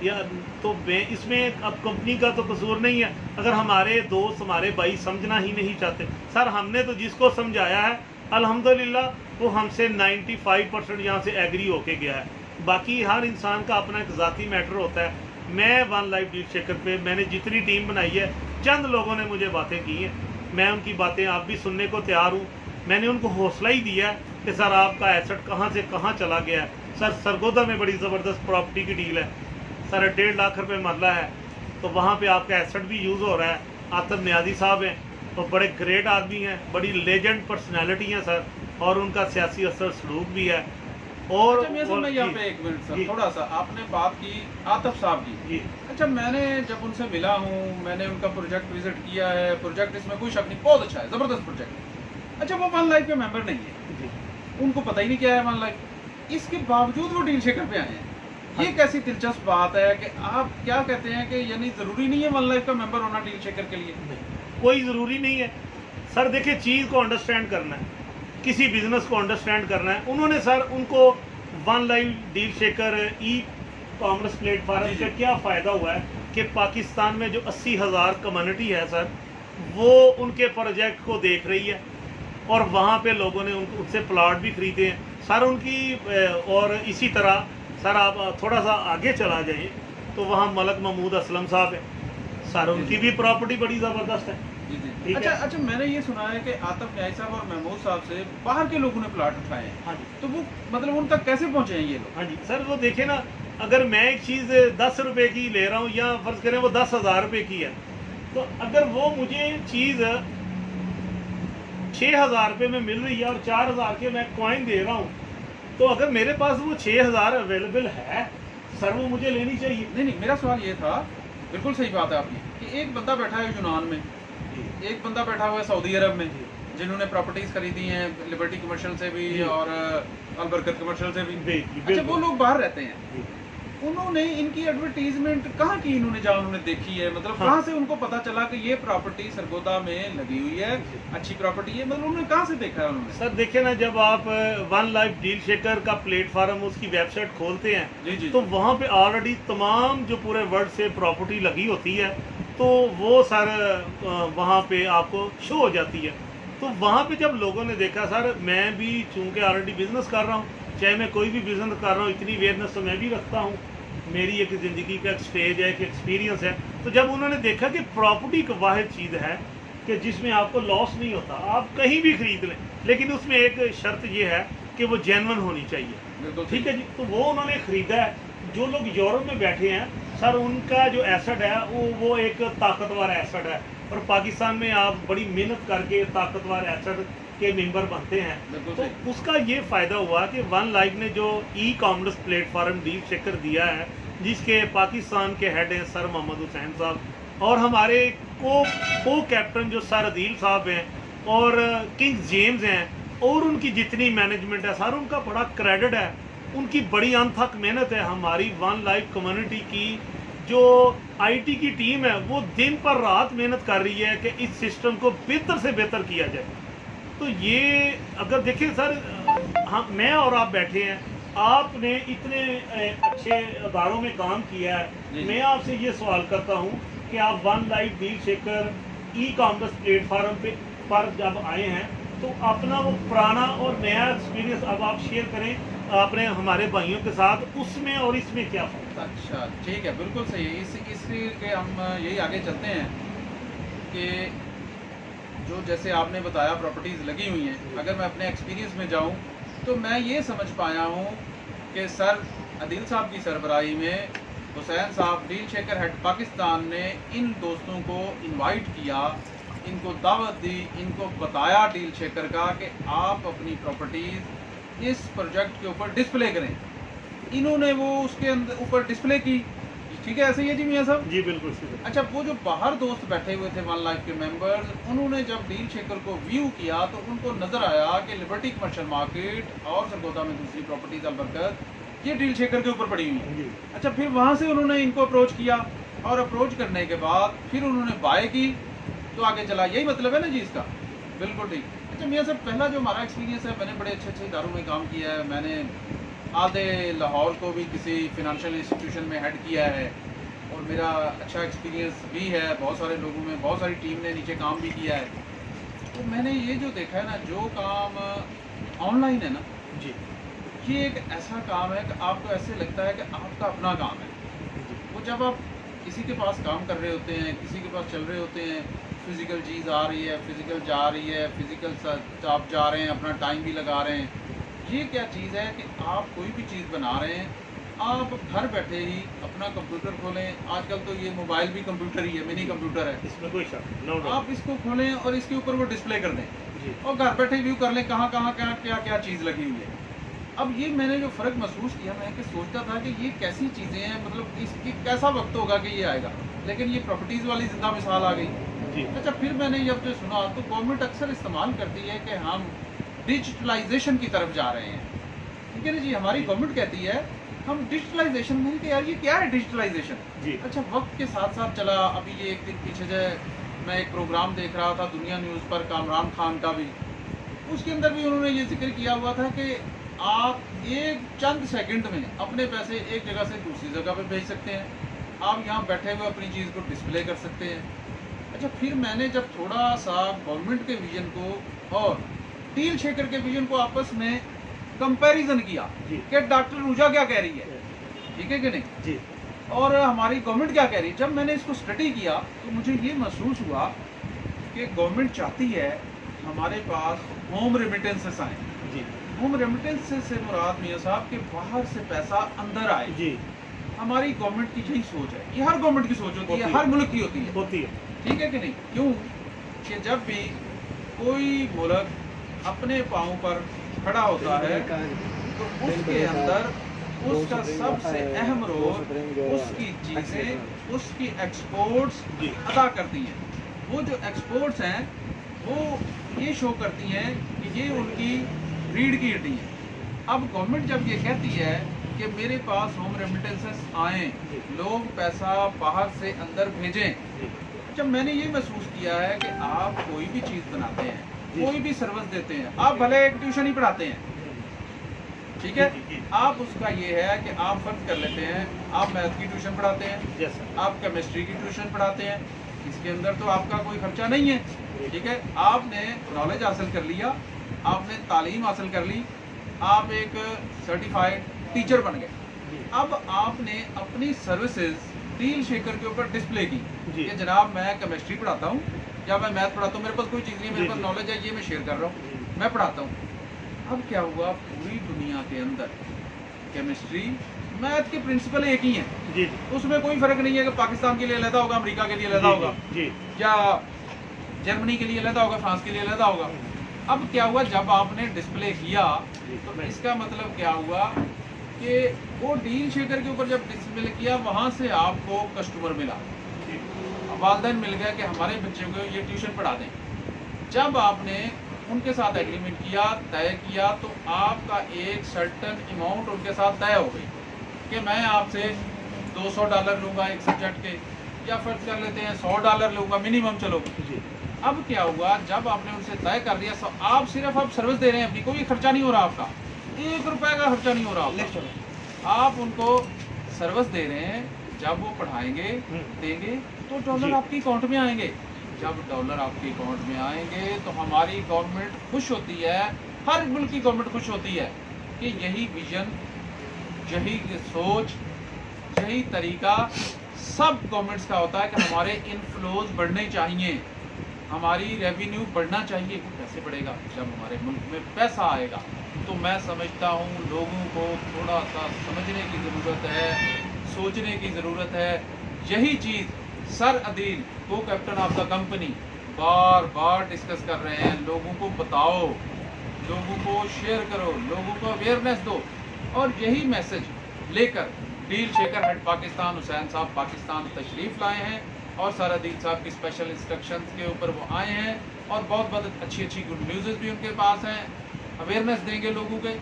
या तो इसमें अब कंपनी का तो कसूर नहीं है। अगर हमारे दोस्त हमारे भाई समझना ही नहीं चाहते, सर हमने तो जिसको समझाया है अल्हम्दुलिल्लाह वो हमसे 95% यहाँ से एग्री होके गया है। बाकी हर इंसान का अपना एक ज़ाती मैटर होता है। मैं वन लाइफ डील शेकर पे मैंने जितनी टीम बनाई है, चंद लोगों ने मुझे बातें की हैं, मैं उनकी बातें आप भी सुनने को तैयार हूँ। मैंने उनको हौसला ही दिया है कि सर आपका एसेट कहाँ से कहाँ चला गया है। सर सरगोदा में बड़ी ज़बरदस्त प्रॉपर्टी की डील है सर, 1.5 लाख रुपए मरला है, तो वहाँ पे आपका एसेट भी यूज़ हो रहा है। आतिफ नियाज़ी साहब हैं तो बड़े ग्रेट आदमी हैं, बड़ी लेजेंड पर्सनैलिटी हैं सर, और उनका सियासी असर सलूक भी है। और अच्छा, मैं यहाँ पे एक मिनट सर, थोड़ा सा आपने बात की आतिफ साहब की। अच्छा, मैंने जब उनसे मिला हूँ, मैंने उनका प्रोजेक्ट विजिट किया है। प्रोजेक्ट इसमें कोई शक नहीं, बहुत अच्छा है, ज़बरदस्त प्रोजेक्ट। अच्छा, वो वन लाइफ के मेंबर नहीं है, उनको पता ही नहीं क्या है वन लाइफ, इसके बावजूद वो डील शेकर पे आए हैं। ये कैसी दिलचस्प बात है कि आप क्या कहते हैं कि यानी ज़रूरी नहीं है वन लाइफ का मेंबर होना डील शेकर के लिए? कोई ज़रूरी नहीं है सर। देखिए चीज़ को अंडरस्टैंड करना है, किसी बिजनेस को अंडरस्टैंड करना है। उन्होंने सर उनको one life deal shaker e commerce platform से क्या फ़ायदा हुआ है कि पाकिस्तान में जो 80,000 कम्युनिटी है सर, वो उनके प्रोजेक्ट को देख रही है और वहाँ पे लोगों ने उनसे प्लाट भी खरीदे हैं सर उनकी। और इसी तरह सर आप थोड़ा सा आगे चला जाइए तो वहाँ मलक महमूद असलम साहब हैं सर, उनकी भी प्रॉपर्टी बड़ी ज़बरदस्त है। अच्छा, मैंने ये सुना है कि आतिफ न्याई साहब और महमूद साहब से बाहर के लोगों ने प्लाट उठाए हैं। हाँ जी। तो वो मतलब उन तक कैसे पहुँचे हैं ये लोग? हाँ जी सर, वो देखे ना, अगर मैं एक चीज़ 10 रुपये की ले रहा हूँ या फ़र्ज़ करें वो 10,000 रुपये की है, तो अगर वो मुझे चीज़ 6,000 रुपये में मिल रही है और 4,000 के मैं कॉइन दे रहा हूँ, तो अगर मेरे पास वो 6,000 अवेलेबल है सर, वो मुझे लेनी चाहिए। नहीं, मेरा सवाल ये था, बिल्कुल सही बात है आपकी, कि एक बंदा बैठा है यूनान में, एक बंदा बैठा हुआ है सऊदी अरब में, जिन्होंने प्रॉपर्टीज खरीदी हैं लिबर्टी कमर्शियल से भी और अलबरकत कमर्शियल से भी। अच्छा, वो लोग बाहर रहते हैं, उन्होंने इनकी एडवर्टीजमेंट कहाँ की, इन्होंने जहाँ उन्होंने देखी है, मतलब कहाँ से उनको पता चला कि ये प्रॉपर्टी सरगोदा में लगी हुई है, अच्छी प्रॉपर्टी है, मतलब उन्होंने कहाँ से देखा है उन्होंने? सर देखिए ना, जब आप वन लाइफ डील शेकर का प्लेटफार्म उसकी वेबसाइट खोलते हैं जी, तो वहाँ पे ऑलरेडी तमाम जो पूरे वर्ल्ड से प्रॉपर्टी लगी होती है, तो वो सर वहाँ पे आपको शो हो जाती है। तो वहाँ पे जब लोगों ने देखा सर, मैं भी चूँकि ऑलरेडी बिजनेस कर रहा हूँ, चाहे मैं कोई भी बिजनेस कर रहा हूँ, इतनी अवेयरनेस तो मैं भी रखता हूँ, मेरी एक ज़िंदगी का एक स्टेज है, एक एक्सपीरियंस है। तो जब उन्होंने देखा कि प्रॉपर्टी एक वाहिद चीज़ है कि जिसमें आपको लॉस नहीं होता, आप कहीं भी खरीद लें, लेकिन उसमें एक शर्त ये है कि वो जेन्युइन होनी चाहिए। बिल्कुल ठीक है जी, तो वो उन्होंने ख़रीदा है। जो लोग यूरोप में बैठे हैं सर, उनका जो एसेट है वो एक ताकतवर एसेट है, और पाकिस्तान में आप बड़ी मेहनत करके ताकतवर एसेट के मेंबर बनते हैं। तो उसका ये फ़ायदा हुआ कि वन लाइफ ने जो e commerce platform deal checker दिया है, जिसके पाकिस्तान के हेड हैं सर मोहम्मद हुसैन साहब, और हमारे को कैप्टन जो सर अदील साहब हैं, और किंग्स जेम्स हैं, और उनकी जितनी मैनेजमेंट है सर, उनका बड़ा क्रेडिट है, उनकी बड़ी अनथक मेहनत है। हमारी वन लाइफ कम्युनिटी की जो आईटी की टीम है वो दिन पर रात मेहनत कर रही है कि इस सिस्टम को बेहतर से बेहतर किया जाए। तो ये अगर देखें सर, हम मैं और आप बैठे हैं, आपने इतने अच्छे अदारों में काम किया है, मैं आपसे ये सवाल करता हूँ कि आप one life deal checker e commerce platform पर जब आए हैं, तो अपना वो पुराना और नया एक्सपीरियंस अब आप शेयर करें अपने हमारे भाइयों के साथ, उसमें और इसमें क्या फ़र्क है? अच्छा ठीक है, बिल्कुल सही है। इसी के हम यही आगे चलते हैं कि जो जैसे आपने बताया प्रॉपर्टीज़ लगी हुई हैं, अगर मैं अपने एक्सपीरियंस में जाऊं तो मैं ये समझ पाया हूं कि सर अदील साहब की सरबराही में हुसैन साहब डील शेकर हेड पाकिस्तान ने इन दोस्तों को इनवाइट किया, इनको दावत दी, इनको बताया डील शेकर का कि आप अपनी प्रॉपर्टीज़ इस प्रोजेक्ट के ऊपर डिस्प्ले करें। इन्होंने वो उसके अंदर ऊपर डिस्प्ले की। ठीक है, ऐसे ही है जी मियाँ साहब? जी बिल्कुल सही। अच्छा, वो जो बाहर दोस्त बैठे हुए थे वन लाइफ के मेंबर्स, उन्होंने जब डील शेकर को व्यू किया तो उनको नजर आया कि लिबर्टी कमर्शियल मार्केट और सरगोदा में दूसरी प्रॉपर्टीज अलबरकत ये डील शेकर के ऊपर पड़ी हुई है। अच्छा, फिर वहाँ से उन्होंने इनको अप्रोच किया, और अप्रोच करने के बाद फिर उन्होंने बाय की, तो आगे चला। यही मतलब है ना जी इसका? बिल्कुल ठीक। अच्छा मियाँ साहब, पहला जो हमारा एक्सपीरियंस है, मैंने बड़े अच्छे अच्छे इदारों में काम किया है। मैंने आधे लाहौर को भी किसी फिनंशियल इंस्टीट्यूशन में हेड किया है, और मेरा अच्छा एक्सपीरियंस भी है। बहुत सारे लोगों में, बहुत सारी टीम ने नीचे काम भी किया है। तो मैंने ये जो देखा है ना, जो काम ऑनलाइन है ना जी, ये एक ऐसा काम है कि आपको ऐसे लगता है कि आपका अपना काम है। वो जब आप किसी के पास काम कर रहे होते हैं, किसी के पास चल रहे होते हैं, फिज़िकल चीज़ आ रही है, फिज़िकल जा रही है, फिज़िकल आप जा रहे हैं, अपना टाइम भी लगा रहे हैं। ये क्या चीज़ है कि आप कोई भी चीज़ बना रहे हैं, आप घर बैठे ही अपना कंप्यूटर खोलें। आजकल तो ये मोबाइल भी कंप्यूटर ही है, मिनी कंप्यूटर है, इसमें कोई शक नहीं। आप इसको खोलें और इसके ऊपर वो डिस्प्ले कर दें, जी। और घर बैठे व्यू कर लें कहाँ कहाँ क्या क्या क्या चीज़ लगी हुई है। अब ये मैंने जो फ़र्क महसूस किया, मैं कि सोचता था कि ये कैसी चीज़ें हैं, मतलब इसकी कैसा वक्त होगा कि ये आएगा, लेकिन ये प्रॉपर्टीज़ वाली ज़िंदा मिसाल आ गई जी। अच्छा, फिर मैंने जब जो सुना तो गवर्नमेंट अक्सर इस्तेमाल करती है कि हम डिजिटलाइजेशन की तरफ जा रहे हैं। ठीक है ना जी, हमारी गवर्नमेंट कहती है हम डिजिटलाइजेशन में, कि यार ये क्या है डिजिटलाइजेशन? जी। अच्छा, वक्त के साथ साथ चला। अभी ये एक दिन पीछे जो मैं एक प्रोग्राम देख रहा था दुनिया न्यूज़ पर, कामरान खान का भी, उसके अंदर भी उन्होंने ये जिक्र किया हुआ था कि आप एक चंद सेकंड में अपने पैसे एक जगह से दूसरी जगह पे भेज सकते हैं, आप यहाँ बैठे हुए अपनी चीज़ को डिस्प्ले कर सकते हैं। अच्छा, फिर मैंने जब थोड़ा सा गवर्नमेंट के विजन को और डील शेकर के विजन को आपस में कंपैरिजन किया कि डॉक्टर रूजा क्या कह रही है, ठीक है कि नहीं जी, और हमारी गवर्नमेंट क्या कह रही है, जब मैंने इसको स्टडी किया तो मुझे ये महसूस हुआ कि गवर्नमेंट चाहती है हमारे पास होम रेमिटेंसेस आए। जी, होम रेमिटेंसेस से मुराद मियाँ साहब के बाहर से पैसा अंदर आए। जी, हमारी गवर्नमेंट की यही सोच है, ये हर गवर्नमेंट की सोच होती है, हर मुल्क की होती है, ठीक है कि नहीं? क्यों कि जब भी कोई मुल्क अपने पाँव पर खड़ा होता है तो उसके अंदर उसका सबसे अहम रोल उसकी चीज़ें, उसकी एक्सपोर्ट्स अदा करती हैं। वो जो एक्सपोर्ट्स हैं वो ये शो करती हैं कि ये उनकी रीढ़ की हड्डी है। अब गवर्नमेंट जब ये कहती है कि मेरे पास होम रेमिटेंसेस आएँ, लोग पैसा बाहर से अंदर भेजें, जब मैंने ये महसूस किया है कि आप कोई भी चीज़ बनाते हैं, कोई भी सर्विस देते हैं, आप भले एक ट्यूशन ही पढ़ाते हैं, ठीक है, आप उसका ये है कि आप फर्ज कर लेते हैं आप मैथ की ट्यूशन पढ़ाते हैं, आप केमिस्ट्री की ट्यूशन पढ़ाते हैं, इसके अंदर तो आपका कोई खर्चा नहीं है, ठीक है, आपने नॉलेज हासिल कर लिया, आपने तालीम हासिल कर ली, आप एक सर्टिफाइड टीचर बन गए। अब आपने अपनी सर्विसेज डील शेकर के ऊपर डिस्प्ले की कि जनाब मैं केमिस्ट्री पढ़ाता हूँ या मैं मैथ पढ़ाता हूँ, मेरे पास कोई चीज़ नहीं, मेरे पास नॉलेज है, ये मैं शेयर कर रहा हूँ। मैं पढ़ाता हूँ। अब क्या हुआ, पूरी दुनिया के अंदर केमिस्ट्री मैथ के प्रिंसिपल एक ही हैं, जी उसमें कोई फर्क नहीं है कि पाकिस्तान के लिए अलहदा होगा, अमेरिका के लिए अलहदा होगा, जी या जर्मनी के लिए अलहदा होगा, फ्रांस के लिए अलहदा होगा। अब क्या हुआ, जब आपने डिस्प्ले किया तो इसका मतलब क्या हुआ कि वो डील शेकर के ऊपर जब डिस्प्ले किया वहाँ से आपको कस्टमर मिला, वालदैन मिल गया कि हमारे बच्चे को ये ट्यूशन पढ़ा दें। जब आपने उनके साथ एग्रीमेंट किया, तय किया, तो आपका एक सर्टन अमाउंट उनके साथ तय हो गई कि मैं आपसे $200 लूँगा एक सब्जेक्ट के, या फर्ज कर लेते हैं $100 लूँगा मिनिमम। चलो अब क्या हुआ, जब आपने उनसे तय कर दिया, आप सिर्फ अब सर्विस दे रहे हैं अपनी, कोई खर्चा नहीं हो रहा आपका, ₹1 का खर्चा नहीं हो रहा आपका। आप उनको सर्विस दे रहे हैं, जब वो पढ़ाएंगे देंगे तो डॉलर आपके अकाउंट में आएंगे। जब डॉलर आपके अकाउंट में आएंगे तो हमारी गवर्नमेंट खुश होती है, हर मुल्क की गवर्नमेंट खुश होती है कि यही विजन, यही सोच, यही तरीका सब गवर्नमेंट्स का होता है कि हमारे इनफ्लोज बढ़ने चाहिए, हमारी रेवेन्यू बढ़ना चाहिए। कैसे बढ़ेगा? जब हमारे मुल्क में पैसा आएगा। तो मैं समझता हूँ लोगों को थोड़ा सा समझने की ज़रूरत है, सोचने की ज़रूरत है। यही चीज़ सर अदील को captain of the company bar bar discuss कर रहे हैं। लोगों को बताओ, लोगों को शेयर करो, लोगों को अवेयरनेस दो। और यही मैसेज लेकर deal shaker head Pakistan Hussain साहब पाकिस्तान तशरीफ़ लाए हैं, और सर अदील साहब की स्पेशल इंस्ट्रक्शंस के ऊपर वो आए हैं, और बहुत बहुत अच्छी अच्छी गुड न्यूज़ भी उनके पास हैं, अवेयरनेस देंगे लोगों के।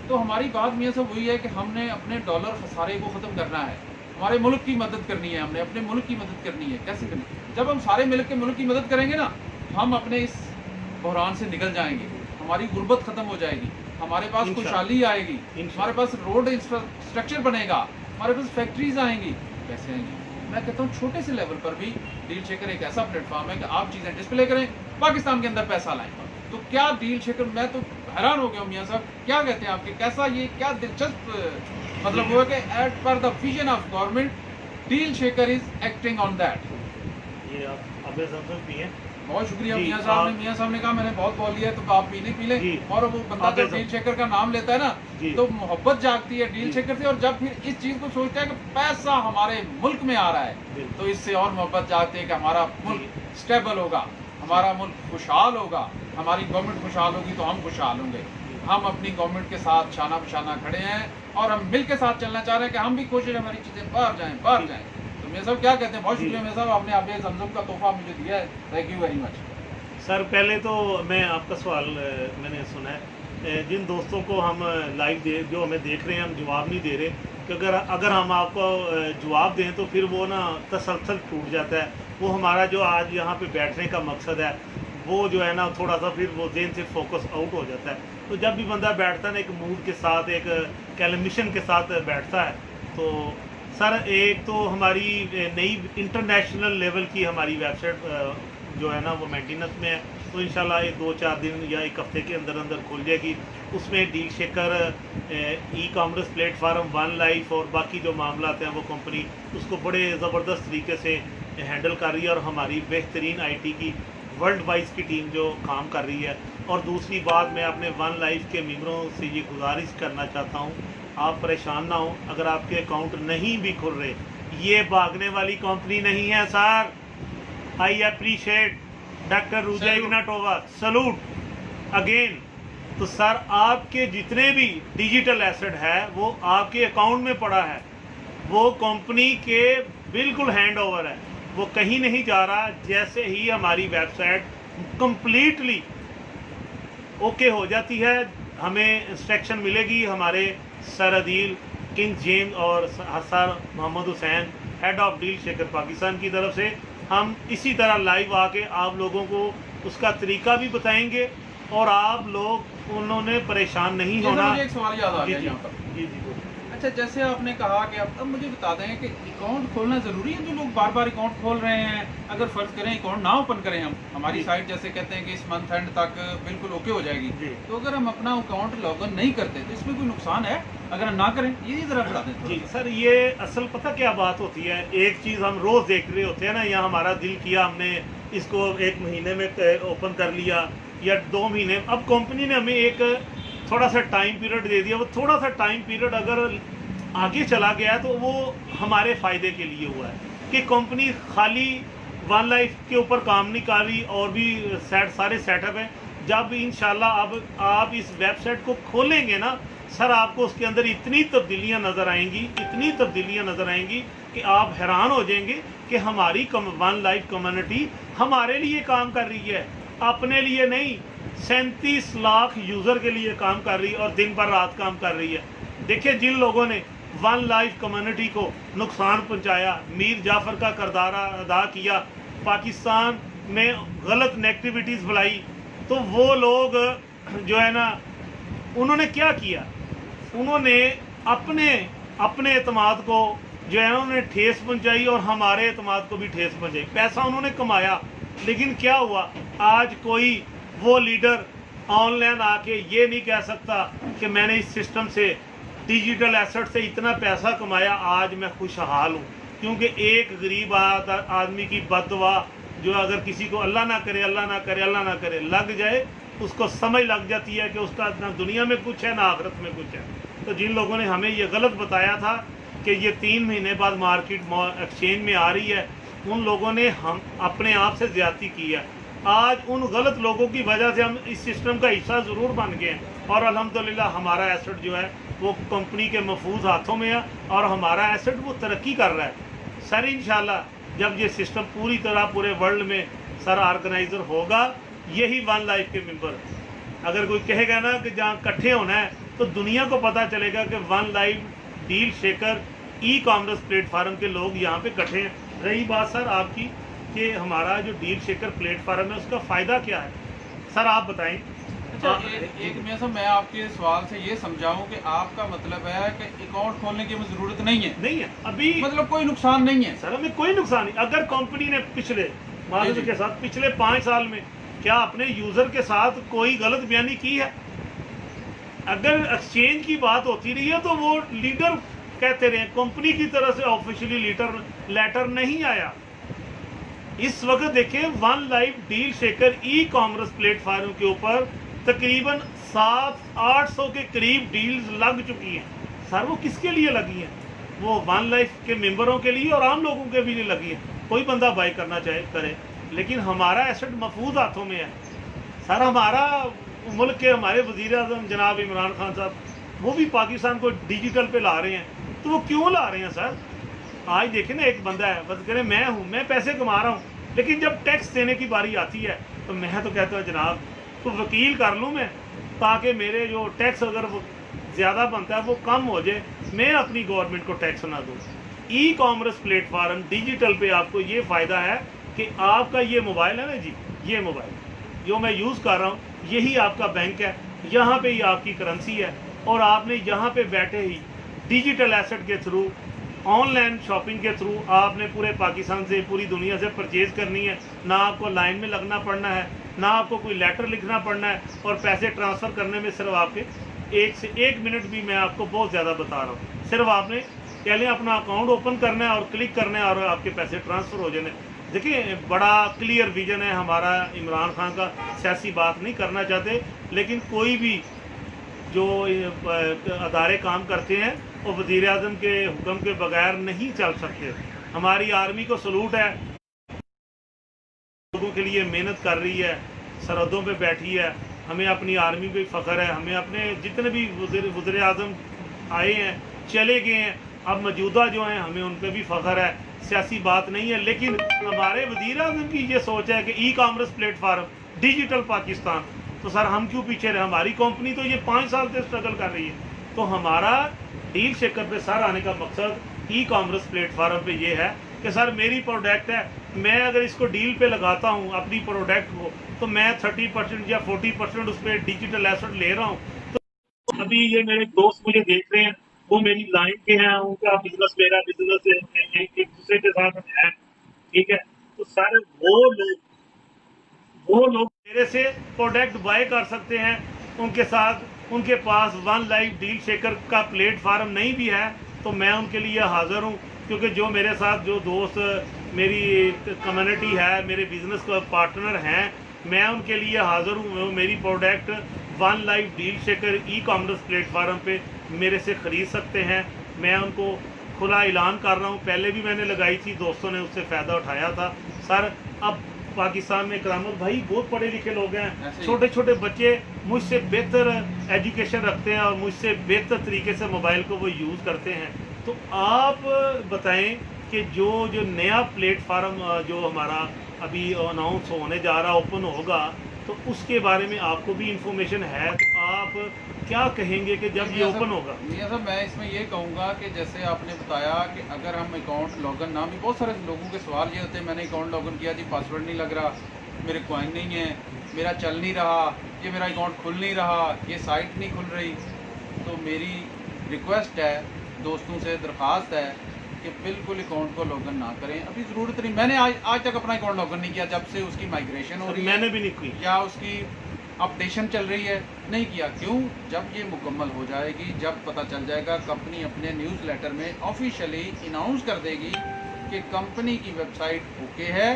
तो हमारी बात मियां साहब वही है कि हमने अपने डॉलर खसारे को ख़त्म करना है, हमारे मुल्क की मदद करनी है, हमने अपने मुल्क की मदद करनी है। कैसे करनी? जब हम सारे मिल के मुल्क की मदद करेंगे ना, हम अपने इस बहरान से निकल जाएंगे, हमारी गुर्बत ख़त्म हो जाएगी, हमारे पास खुशहाली आएगी, हमारे पास रोड इंफ्रास्ट्रक्चर बनेगा, हमारे पास फैक्ट्रीज आएंगी। कैसे आएंगी? मैं कहता हूँ छोटे से लेवल पर भी डील शेकर एक ऐसा प्लेटफॉर्म है कि आप चीज़ें डिस्प्ले करें, पाकिस्तान के अंदर पैसा लाएं। तो क्या डील शेकर, मैं तो हैरान हो गया मियां साहब, क्या कहते हैं आपके, कैसा ये क्या दिलचस्प मतलब हुआ कि एट पर the vision of government deal shaker is acting on that. ये आप अबे ज़मज़म पिए। बहुत शुक्रिया मियां साहब ने। मियां साहब ने कहा मैंने बहुत बोल लिया, तो आप पीने पी लें। और वो बंदा जब डील शेकर का नाम लेता है ना, तो मोहब्बत जागती है डील शेकर से। और जब फिर इस चीज़ को सोचता है कि पैसा हमारे मुल्क में आ रहा है, तो इससे और मोहब्बत जागती है कि हमारा मुल्क स्टेबल होगा, हमारा मुल्क खुशहाल होगा, हमारी गवर्नमेंट खुशहाल होगी तो हम खुशहाल होंगे। हम अपनी गवर्नमेंट के साथ शाना बशाना खड़े हैं, और हम मिल के साथ चलना चाह रहे हैं कि हम भी कोशिश हमारी चीज़ें बाहर जाएं। तो मेरे साहब क्या कहते हैं? बहुत शुक्रिया मेरे साहब, आपने आप ज़मज़म का तोहफा मुझे दिया है, thank you very much. Sir पहले तो मैं आपका सवाल मैंने सुना है, जिन दोस्तों को हम लाइव जो हमें देख रहे हैं, हम जवाब नहीं दे रहे कि अगर हम आपको जवाब दें तो फिर वो ना तसलसल टूट जाता है। वो हमारा जो आज यहाँ पे बैठने का मकसद है वो जो है ना थोड़ा सा फिर वो जेन से फोकस आउट हो जाता है। तो जब भी बंदा बैठता है ना एक मूड के साथ, एक कैलमिशन के साथ बैठता है। तो सर एक तो हमारी नई इंटरनेशनल लेवल की हमारी वेबसाइट जो है ना वो मेंटेनेंस में है, तो इंशाल्लाह ये 2-4 दिन या एक हफ्ते के अंदर अंदर खुल जाएगी। उसमें deal shaker e commerce platform, one life और बाकी जो मामला हैं वो कंपनी उसको बड़े ज़बरदस्त तरीके से हैंडल कर रही है, और हमारी बेहतरीन आईटी की वर्ल्ड वाइज की टीम जो काम कर रही है। और दूसरी बात, मैं अपने वन लाइफ के मेम्बरों से ये गुजारिश करना चाहता हूँ, आप परेशान ना हो अगर आपके अकाउंट नहीं भी खुल रहे। ये भागने वाली कंपनी नहीं है sir. I appreciate doctor Ruja Ignatova, salute again. तो सर आपके जितने भी डिजिटल एसेट है वो आपके अकाउंट में पड़ा है, वो कंपनी के बिल्कुल हैंड ओवर है, वो कहीं नहीं जा रहा। जैसे ही हमारी वेबसाइट कंप्लीटली ओके हो जाती है, हमें इंस्ट्रक्शन मिलेगी हमारे सर अदील, किंग जेम्स और sir Mohammad Hussain head of deal shaker Pakistan की तरफ से। हम इसी तरह लाइव आके आप लोगों को उसका तरीका भी बताएंगे, और आप लोग उन्होंने परेशान नहीं होना। मुझे एक सवाल याद आ गया यहाँ पर। जी जी। अच्छा, जैसे आपने कहा कि अब मुझे बता दें कि अकाउंट खोलना ज़रूरी है? जो लोग बार बार अकाउंट खोल रहे हैं, अगर फ़र्ज़ करें अकाउंट ना ओपन करें, हम हमारी साइट जैसे कहते हैं कि इस मंथ एंड तक बिल्कुल ओके हो जाएगी, तो अगर हम अपना अकाउंट लॉगिन नहीं करते तो इसमें कोई नुकसान है अगर हम ना करें? ये ज़रा बता दें। जी सर, ये असल पता क्या बात होती है, एक चीज़ हम रोज़ देख रहे होते हैं ना, यहाँ हमारा दिल किया हमने इसको 1 महीने में ओपन कर लिया या 2 महीने। अब कंपनी ने हमें एक थोड़ा सा टाइम पीरियड दे दिया, वो थोड़ा सा टाइम पीरियड अगर आगे चला गया तो वो हमारे फ़ायदे के लिए हुआ है कि कंपनी खाली वन लाइफ के ऊपर काम नहीं कर रही, और भी सारे सेटअप हैं। जब इंशाल्लाह अब आप इस वेबसाइट को खोलेंगे ना सर, आपको उसके अंदर इतनी तब्दीलियां नज़र आएंगी, इतनी तब्दीलियां नज़र आएंगी कि आप हैरान हो जाएंगे कि हमारी वन लाइफ कम्युनिटी हमारे लिए काम कर रही है, अपने लिए नहीं। 37 लाख यूज़र के लिए काम कर रही है और दिन भर रात काम कर रही है। देखिए, जिन लोगों ने वन लाइफ कम्युनिटी को नुकसान पहुंचाया, मीर जाफर का किरदार अदा किया, पाकिस्तान में गलत नेगेटिविटीज़ फैलाई, तो वो लोग जो है ना, उन्होंने क्या किया, उन्होंने अपने एतमाद को जो है ना उन्होंने ठेस पहुंचाई और हमारे एतमाद को भी ठेस पहुंचाई। पैसा उन्होंने कमाया, लेकिन क्या हुआ, आज कोई वो लीडर ऑनलाइन आके ये नहीं कह सकता कि मैंने इस सिस्टम से, डिजिटल एसेट से इतना पैसा कमाया, आज मैं खुशहाल हूँ। क्योंकि एक गरीब आदमी की बददुआ जो अगर किसी को अल्लाह ना करे, अल्लाह ना करे, अल्लाह ना करे लग जाए, उसको समझ लग जाती है कि उसका ना दुनिया में कुछ है ना आखिरत में कुछ है। तो जिन लोगों ने हमें ये गलत बताया था कि ये 3 महीने बाद मार्केट एक्सचेंज में आ रही है, उन लोगों ने हम अपने आप से ज़्यादती की है। आज उन गलत लोगों की वजह से हम इस सिस्टम का हिस्सा ज़रूर बन गए हैं, और अल्हम्दुलिल्लाह हमारा एसेट जो है वो कंपनी के महफूज हाथों में है और हमारा एसेट वो तरक्की कर रहा है। सर इंशाल्लाह जब ये सिस्टम पूरी तरह पूरे वर्ल्ड में सर ऑर्गेनाइजर होगा, यही वन लाइफ के मेंबर, अगर कोई कहेगा ना कि जहाँ इकट्ठे होना है तो दुनिया को पता चलेगा कि one life deal shaker e commerce platform के लोग यहाँ पे इकट्ठे हैं। रही बात सर आपकी कि हमारा जो डील शेकर प्लेटफार्म है उसका फ़ायदा क्या है, सर आप बताएं। अच्छा, मैं आपके सवाल से ये समझाऊं कि आपका मतलब है कि अकाउंट खोलने की हमें जरूरत नहीं है अभी, मतलब कोई नुकसान नहीं है सर, हमें कोई नुकसान नहीं। अगर कंपनी ने पिछले मालिक के साथ पिछले 5 साल में क्या अपने यूजर के साथ कोई गलत बयानी की है, अगर एक्सचेंज की बात होती रही है तो वो लीडर कहते रहे, कंपनी की तरफ से ऑफिशियली लेटर नहीं आया। इस वक्त देखें, one life deal shaker e commerce platform के ऊपर तकरीबन 700-800 के करीब डील्स लग चुकी हैं। सर वो किसके लिए लगी हैं? वो वन लाइफ के मेंबरों के लिए और आम लोगों के भी लिए लगी है। कोई बंदा बाई करना चाहे करे, लेकिन हमारा एसेट महफूज हाथों में है। सर हमारा मुल्क के हमारे वज़ीर आज़म जनाब इमरान खान साहब, वो भी पाकिस्तान को डिजिटल पे ला रहे हैं, तो वो क्यों ला रहे हैं सर? आज देखें ना, एक बंदा है बस करें मैं हूँ, मैं पैसे कमा रहा हूँ, लेकिन जब टैक्स देने की बारी आती है तो मैं तो कहता हूँ जनाब तो वकील कर लूँ मैं, ताकि मेरे जो टैक्स अगर ज़्यादा बनता है वो कम हो जाए, मैं अपनी गवर्नमेंट को टैक्स ना दूँ। ई कॉमर्स प्लेटफार्म डिजिटल पे आपको ये फ़ायदा है कि आपका ये मोबाइल है ना जी, ये मोबाइल जो मैं यूज़ कर रहा हूँ, यही आपका बैंक है, यहाँ पे ही आपकी करेंसी है, और आपने यहाँ पे बैठे ही डिजिटल एसेट के थ्रू, ऑनलाइन शॉपिंग के थ्रू आपने पूरे पाकिस्तान से, पूरी दुनिया से परचेज़ करनी है। ना आपको लाइन में लगना पड़ना है, ना आपको कोई लेटर लिखना पड़ना है, और पैसे ट्रांसफ़र करने में सिर्फ आपके 1 से 1 मिनट भी, मैं आपको बहुत ज़्यादा बता रहा हूँ, सिर्फ आपने पहले अपना अकाउंट ओपन करना है और क्लिक करना है और आपके पैसे ट्रांसफ़र हो जाने। देखिए बड़ा क्लियर विजन है हमारा, इमरान खान का, सियासी बात नहीं करना चाहते, लेकिन कोई भी जो अदारे काम करते हैं वो वज़ीर आज़म के हुक्म के बगैर नहीं चल सकते। हमारी आर्मी को सलूट है, लोगों के लिए मेहनत कर रही है, सरहदों पे बैठी है, हमें अपनी आर्मी पे फ़ख्र है, हमें अपने जितने भी वज़ीर आज़म आए हैं, चले गए हैं, अब मौजूदा जो हैं हमें उन पर भी फ़ख्र है, सियासी बात नहीं है। लेकिन हमारे वज़ीर आज़म की ये सोच है कि ई कॉमर्स प्लेटफार्म डिजिटल पाकिस्तान, तो सर हम क्यों पीछे रहे? हमारी कंपनी तो ये 5 साल से स्ट्रगल कर रही है। तो हमारा डील शेकर पे सर आने का मकसद ई कॉमर्स प्लेटफार्म पे ये है कि सर मेरी प्रोडक्ट है, मैं अगर इसको डील पे लगाता हूँ अपनी प्रोडक्ट को, तो मैं 30% या 40% उस पर डिजिटल एसेट ले रहा हूँ। तो अभी ये मेरे दोस्त मुझे देख रहे हैं, वो मेरी लाइन के हैं, उनका बिजनेस मेरा बिजनेस एक दूसरे के साथ है, ठीक है। तो सर वो लोग मेरे से प्रोडक्ट बाय कर सकते हैं, उनके साथ उनके पास वन लाइफ डील शेकर का प्लेटफार्म नहीं भी है, तो मैं उनके लिए हाजिर हूँ क्योंकि जो मेरे साथ जो दोस्त मेरी कम्युनिटी है, मेरे बिजनेस पार्टनर हैं, मैं उनके लिए हाज़िर हूँ। मेरी product one life deal shaker e commerce platform पे मेरे से ख़रीद सकते हैं। मैं उनको खुला ऐलान कर रहा हूँ, पहले भी मैंने लगाई थी, दोस्तों ने उससे फ़ायदा उठाया था। सर अब पाकिस्तान में करामत भाई बहुत पढ़े लिखे लोग हैं, छोटे छोटे बच्चे मुझसे बेहतर एजुकेशन रखते हैं और मुझसे बेहतर तरीके से मोबाइल को वो यूज़ करते हैं। तो आप बताएं कि जो नया प्लेटफार्म जो हमारा अभी अनाउंस होने जा रहा, ओपन होगा, तो उसके बारे में आपको भी इंफॉर्मेशन है, तो आप क्या कहेंगे कि जब ये ओपन होगा? मियां साहब, मैं इसमें ये कहूँगा कि जैसे आपने बताया कि अगर हम अकाउंट लॉगिन ना भी, बहुत सारे लोगों के सवाल ये होते हैं, मैंने अकाउंट लॉगिन किया जी, पासवर्ड नहीं लग रहा, मेरे कॉइन नहीं है, मेरा चल नहीं रहा, ये मेरा अकाउंट खुल नहीं रहा, ये साइट नहीं खुल रही। तो मेरी रिक्वेस्ट है, दोस्तों से दरख्वास्त है कि बिल्कुल अकाउंट को लॉगिन ना करें, अभी ज़रूरत नहीं। मैंने आज तक अपना अकाउंट लॉगिन नहीं किया, जब से उसकी माइग्रेशन हो रही है, मैंने भी नहीं की, या उसकी अपडेशन चल रही है, नहीं किया। क्यों? जब ये मुकम्मल हो जाएगी, जब पता चल जाएगा, कंपनी अपने न्यूज़ लेटर में ऑफिशियली अनाउंस कर देगी कि कंपनी की वेबसाइट ओके है,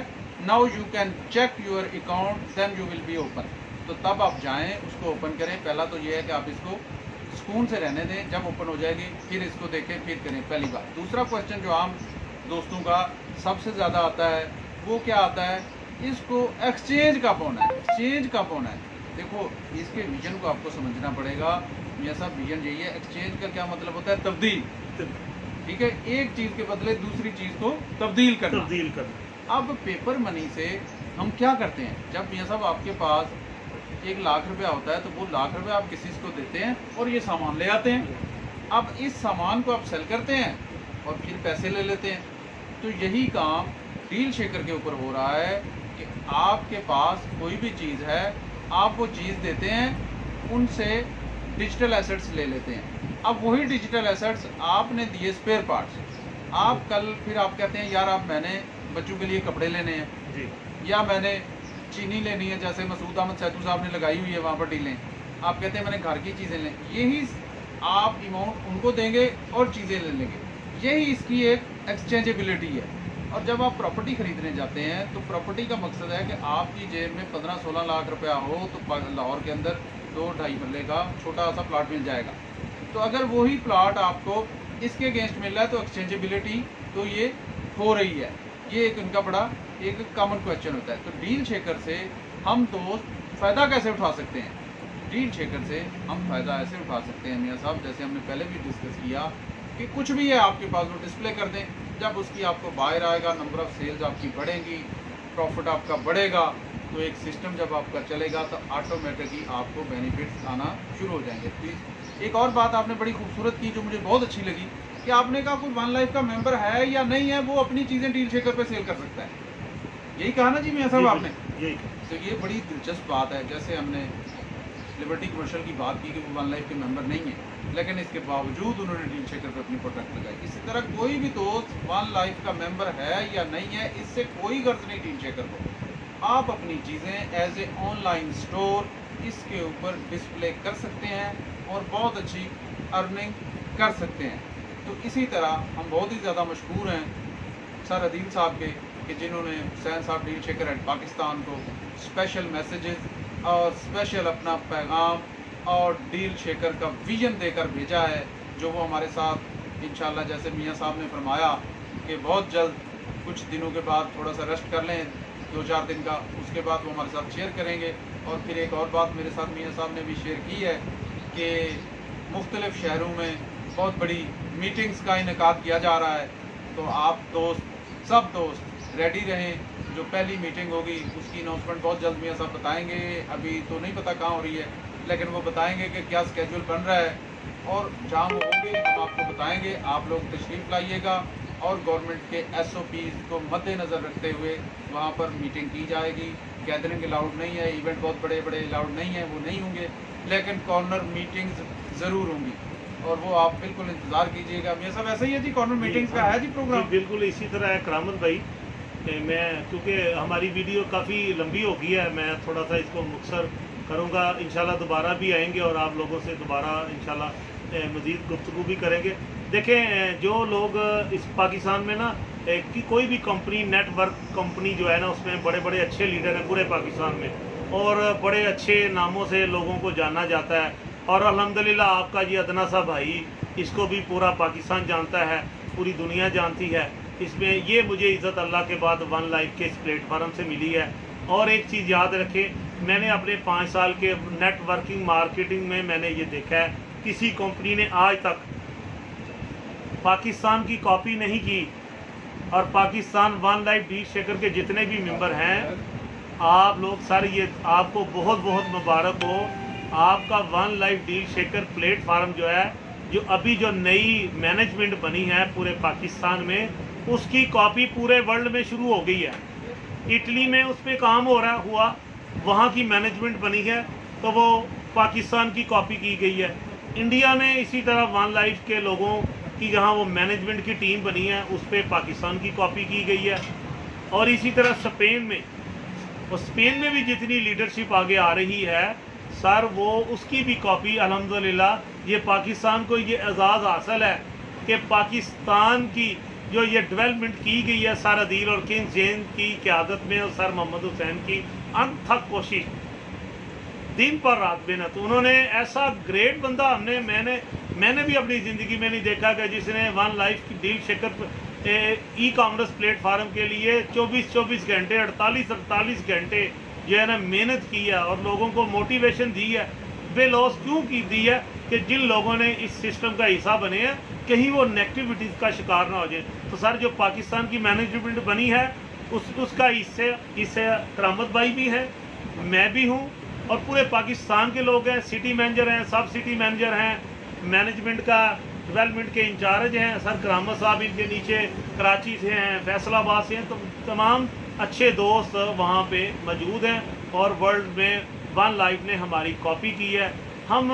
now you can check your account, then you will be open. तो तब आप जाएं, उसको ओपन करें। पहला तो ये है कि आप इसको सुकून से रहने दें, जब ओपन हो जाएगी फिर इसको देखें, फिर करें, पहली बात। दूसरा क्वेश्चन जो आम दोस्तों का सबसे ज़्यादा आता है, वो क्या आता है, इसको एक्सचेंज कब होना है, एक्सचेंज कब होना है। देखो, इसके विजन को आपको समझना पड़ेगा। मियां साहब, विजन यही है, एक्सचेंज का क्या मतलब होता है, तब्दील। ठीक है, एक चीज़ के बदले दूसरी चीज़ को तब्दील करना। अब पेपर मनी से हम क्या करते हैं, जब मियां साहब आपके पास 1 लाख रुपया होता है, तो वो लाख रुपया आप किसी को देते हैं और ये सामान ले आते हैं। अब इस सामान को आप सेल करते हैं और फिर पैसे ले लेते हैं। तो यही काम डील शेकर के ऊपर हो रहा है कि आपके पास कोई भी चीज़ है, आप वो चीज़ देते हैं, उनसे डिजिटल एसेट्स ले लेते हैं। अब वही डिजिटल एसेट्स आपने दिए स्पेयर पार्ट्स, आप कल फिर आप कहते हैं यार अब मैंने बच्चों के लिए कपड़े लेने हैं जी, या मैंने चीनी लेनी है, जैसे मसूद अहमद सैदू साहब ने लगाई हुई है वहाँ पर डीलें, आप कहते हैं मैंने घर की चीज़ें लें, यही आप अमाउंट उनको देंगे और चीज़ें ले लेंगे। यही इसकी एक एक्सचेंजेबिलिटी है। और जब आप प्रॉपर्टी ख़रीदने जाते हैं तो प्रॉपर्टी का मकसद है कि आपकी जेब में 15-16 लाख रुपया हो तो लाहौर के अंदर 2-2.5 मरले का छोटा सा प्लाट मिल जाएगा। तो अगर वही प्लाट आपको इसके अगेंस्ट मिल रहा है तो एक्सचेंजेबिलिटी तो ये हो रही है। ये एक उनका बड़ा एक कॉमन क्वेश्चन होता है। तो डील शेकर से हम दोस्त फ़ायदा कैसे उठा सकते हैं? डील शेकर से हम फ़ायदा ऐसे उठा सकते हैं मियाँ साहब, जैसे हमने पहले भी डिस्कस किया कि कुछ भी है आपके पास वो डिस्प्ले कर दें। जब उसकी आपको बाहर आएगा, नंबर ऑफ़ सेल्स आपकी बढ़ेगी, प्रॉफिट आपका बढ़ेगा, तो एक सिस्टम जब आपका चलेगा तो ऑटोमेटिकली आपको बेनिफिट्स आना शुरू हो जाएंगे। प्लीज़ एक और बात आपने बड़ी खूबसूरत की जो मुझे बहुत अच्छी लगी कि आपने कहा कोई वन लाइफ का मेंबर है या नहीं है, वो अपनी चीज़ें डील शेकर पे सेल कर सकता है। यही कहा ना जी मियाँ साहब आपने? यही। तो ये बड़ी दिलचस्प बात है। जैसे हमने लिबर्टी कमर्शियल की बात की कि वो वन लाइफ के मेंबर नहीं है, लेकिन इसके बावजूद उन्होंने डील शेकर पे अपनी प्रोडक्ट लगाई। इसी तरह कोई भी दोस्त वन लाइफ का मेंबर है या नहीं है, इससे कोई गर्ज नहीं डील शेकर को। आप अपनी चीज़ें एज ए ऑनलाइन स्टोर इसके ऊपर डिस्प्ले कर सकते हैं और बहुत अच्छी अर्निंग कर सकते हैं। तो इसी तरह हम बहुत ही ज़्यादा मशहूर हैं सर अदील साहब के, कि जिन्होंने हुसैन साहब डील शेकर एट पाकिस्तान को स्पेशल मैसेजेस और स्पेशल अपना पैगाम और डील शेकर का विजन देकर भेजा है, जो वो हमारे साथ इंशाल्लाह जैसे मियाँ साहब ने फरमाया कि बहुत जल्द कुछ दिनों के बाद थोड़ा सा रेस्ट कर लें 2-4 दिन का, उसके बाद वो हमारे साथ शेयर करेंगे। और फिर एक और बात मेरे साथ मियाँ साहब ने भी शेयर की है कि मुख्तलिफ़ शहरों में बहुत बड़ी मीटिंग्स का इनेकाद किया जा रहा है। तो आप दोस्त सब दोस्त रेडी रहें। जो पहली मीटिंग होगी उसकी अनाउंसमेंट बहुत जल्द मियाँ साहब बताएंगे, अभी तो नहीं पता कहाँ हो रही है, लेकिन वो बताएंगे कि क्या स्केड्यूल बन रहा है और जहाँ वो होंगे हम आपको बताएंगे। आप लोग तशरीफ़ लाइएगा और गवर्नमेंट के SOPs को मद्देनज़र रखते हुए वहाँ पर मीटिंग की जाएगी। गैदरिंग अलाउड नहीं है, इवेंट बहुत बड़े बड़े अलाउड नहीं है, वो नहीं होंगे, लेकिन कॉर्नर मीटिंग्स ज़रूर होंगी और वो आप बिल्कुल इंतज़ार कीजिएगा। मियाँ साहब ऐसा ही है जी, कॉर्नर मीटिंग्स का है जी प्रोग्राम? बिल्कुल इसी तरह है करामत भाई। मैं क्योंकि हमारी वीडियो काफ़ी लंबी हो गई है, मैं थोड़ा सा इसको मुख्तसर करूँगा। इंशाल्लाह दोबारा भी आएंगे और आप लोगों से दोबारा इंशाल्लाह मज़ीद गुफ्तगू भी करेंगे। देखें जो लोग इस पाकिस्तान में ना कि कोई भी कंपनी नेटवर्क कंपनी जो है ना उसमें बड़े बड़े अच्छे लीडर हैं पूरे पाकिस्तान में और बड़े अच्छे नामों से लोगों को जाना जाता है। और अल्हम्दुलिल्लाह आपका ये अदना सा भाई, इसको भी पूरा पाकिस्तान जानता है, पूरी दुनिया जानती है। इसमें ये मुझे इज़्ज़त अल्लाह के बाद वन लाइफ के इस प्लेटफार्म से मिली है। और एक चीज़ याद रखें, मैंने अपने 5 साल के नेटवर्किंग मार्केटिंग में मैंने ये देखा है, किसी कंपनी ने आज तक पाकिस्तान की कॉपी नहीं की। और Pakistan one life deal shaker के जितने भी मेंबर हैं, आप लोग सर ये आपको बहुत बहुत मुबारक हो। आपका one life deal shaker platform जो है, जो अभी जो नई मैनेजमेंट बनी है पूरे पाकिस्तान में, उसकी कॉपी पूरे वर्ल्ड में शुरू हो गई है। इटली में उस पर काम हो रहा हुआ, वहाँ की मैनेजमेंट बनी है तो वो पाकिस्तान की कॉपी की गई है। इंडिया में इसी तरह वन लाइफ के लोगों की जहाँ वो मैनेजमेंट की टीम बनी है उस पर पाकिस्तान की कॉपी की गई है। और इसी तरह स्पेन में, और स्पेन में भी जितनी लीडरशिप आगे आ रही है सर, वो उसकी भी कॉपी अल्हम्दुलिल्लाह ये पाकिस्तान को ये एजाज़ हासिल है कि पाकिस्तान की जो ये डेवलपमेंट की गई है सर अदील और किंग जैन की क़यादत में और सर मोहम्मद हुसैन की अनथक कोशिश, दिन पर रात मेहनत, उन्होंने ऐसा ग्रेट बंदा मैंने भी अपनी ज़िंदगी में नहीं देखा कि जिसने वन लाइफ की deal shaker e commerce platform के लिए 24 घंटे 48 घंटे जो है ना मेहनत की है और लोगों को मोटिवेशन दी है। बेलॉस क्यों की दी है कि जिन लोगों ने इस सिस्टम का हिस्सा बने हैं कहीं वो नेगेटिविटीज़ का शिकार ना हो जाए। तो सर जो पाकिस्तान की मैनेजमेंट बनी है उसका इससे करामत भाई भी है, मैं भी हूँ और पूरे पाकिस्तान के लोग हैं, सिटी मैनेजर हैं, सब सिटी मैनेजर हैं, मैनेजमेंट का डेवलपमेंट के इंचार्ज हैं सर करामत साहब, इनके नीचे कराची से हैं, फैसलाबाद से हैं। तो तमाम अच्छे दोस्त वहाँ पे मौजूद हैं और वर्ल्ड में वन लाइफ ने हमारी कॉपी की है। हम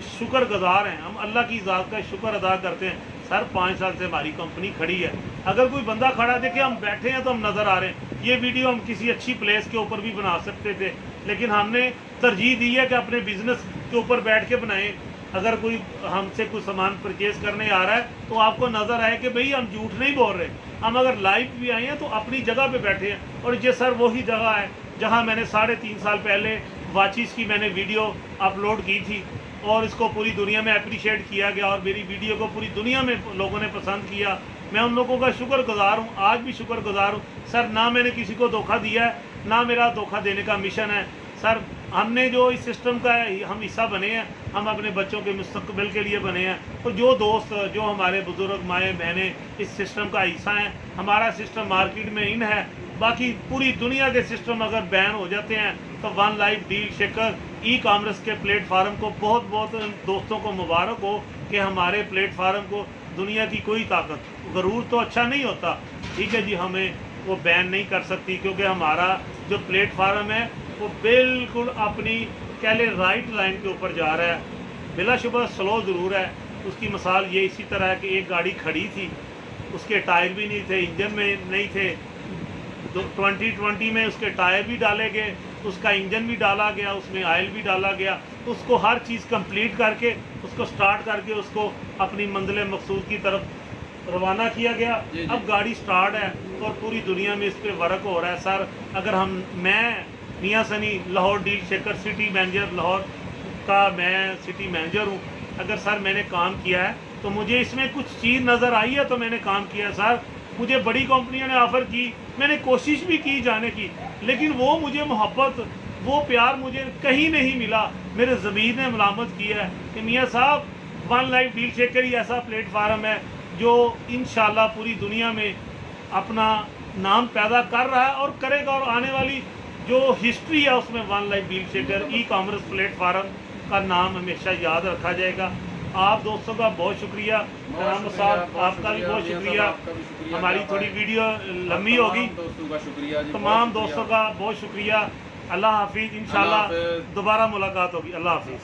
शुक्रगुजार हैं, हम अल्लाह की ज़ात का शुक्र अदा करते हैं। सर 5 साल से हमारी कंपनी खड़ी है, अगर कोई बंदा खड़ा देखे हम बैठे हैं तो हम नज़र आ रहे हैं। ये वीडियो हम किसी अच्छी प्लेस के ऊपर भी बना सकते थे, लेकिन हमने तरजीह दी है कि अपने बिजनेस के ऊपर बैठ के बनाएं। अगर कोई हमसे कुछ सामान परचेज करने आ रहा है तो आपको नज़र आए कि भाई हम झूठ नहीं बोल रहे, हम अगर लाइव भी आए हैं तो अपनी जगह पे बैठे हैं। और ये सर वही जगह है जहां मैंने 3.5 साल पहले वाचिस की मैंने वीडियो अपलोड की थी और इसको पूरी दुनिया में अप्रिशिएट किया गया और मेरी वीडियो को पूरी दुनिया में लोगों ने पसंद किया। मैं उन लोगों का शुक्रगुजार हूँ, आज भी शुक्रगुजार हूँ सर। ना मैंने किसी को धोखा दिया है, ना मेरा धोखा देने का मिशन है सर। हमने जो इस सिस्टम का हम हिस्सा बने हैं, हम अपने बच्चों के मुस्तकबिल के लिए बने हैं। तो जो दोस्त जो हमारे बुजुर्ग माएँ बहनें इस सिस्टम का हिस्सा हैं, हमारा सिस्टम मार्केट में इन है, बाकी पूरी दुनिया के सिस्टम अगर बैन हो जाते हैं तो one life deal shaker e commerce के प्लेटफार्म को बहुत बहुत दोस्तों को मुबारक हो कि हमारे प्लेटफार्म को दुनिया की कोई ताकत, गरूर तो अच्छा नहीं होता, ठीक है जी, हमें वो बैन नहीं कर सकती, क्योंकि हमारा जो प्लेटफार्म है वो बिल्कुल अपनी कह ले राइट लाइन के ऊपर जा रहा है। बिलाशुबह स्लो ज़रूर है, उसकी मिसाल ये इसी तरह है कि एक गाड़ी खड़ी थी, उसके टायर भी नहीं थे, इंजन में नहीं थे। 2020 में उसके टायर भी डाले गए, उसका इंजन भी डाला गया, उसमें ऑयल भी डाला गया, उसको हर चीज़ कंप्लीट करके उसको स्टार्ट करके उसको अपनी मंजिल मकसूद की तरफ रवाना किया गया। अब गाड़ी स्टार्ट है और पूरी दुनिया में इस पर वर्क हो रहा है सर। अगर मैं Mian Sunny Lahore deal shaker city manager Lahore का मैं सिटी मैनेजर हूँ, अगर सर मैंने काम किया है तो मुझे इसमें कुछ चीज़ नज़र आई है तो मैंने काम किया सर। मुझे बड़ी कंपनियों ने ऑफ़र की, मैंने कोशिश भी की जाने की, लेकिन वो मुझे मोहब्बत, वो प्यार मुझे कहीं नहीं मिला। मेरे ज़मीर ने मलामत किया है कि मियाँ साहब वन लाइफ डील शेकर ही ऐसा प्लेटफार्म है जो इंशाल्लाह पूरी दुनिया में अपना नाम पैदा कर रहा है और करेगा, और आने वाली जो हिस्ट्री है उसमें one life deal shaker e commerce platform का नाम हमेशा याद रखा जाएगा। आप दोस्तों का बहुत शुक्रिया, राम साहब आपका भी बहुत शुक्रिया। हमारी थोड़ी वीडियो लंबी होगी, तमाम दोस्तों का बहुत शुक्रिया। अल्लाह हाफिज़, इंशाल्लाह दोबारा मुलाकात होगी। अल्लाह हाफिज़।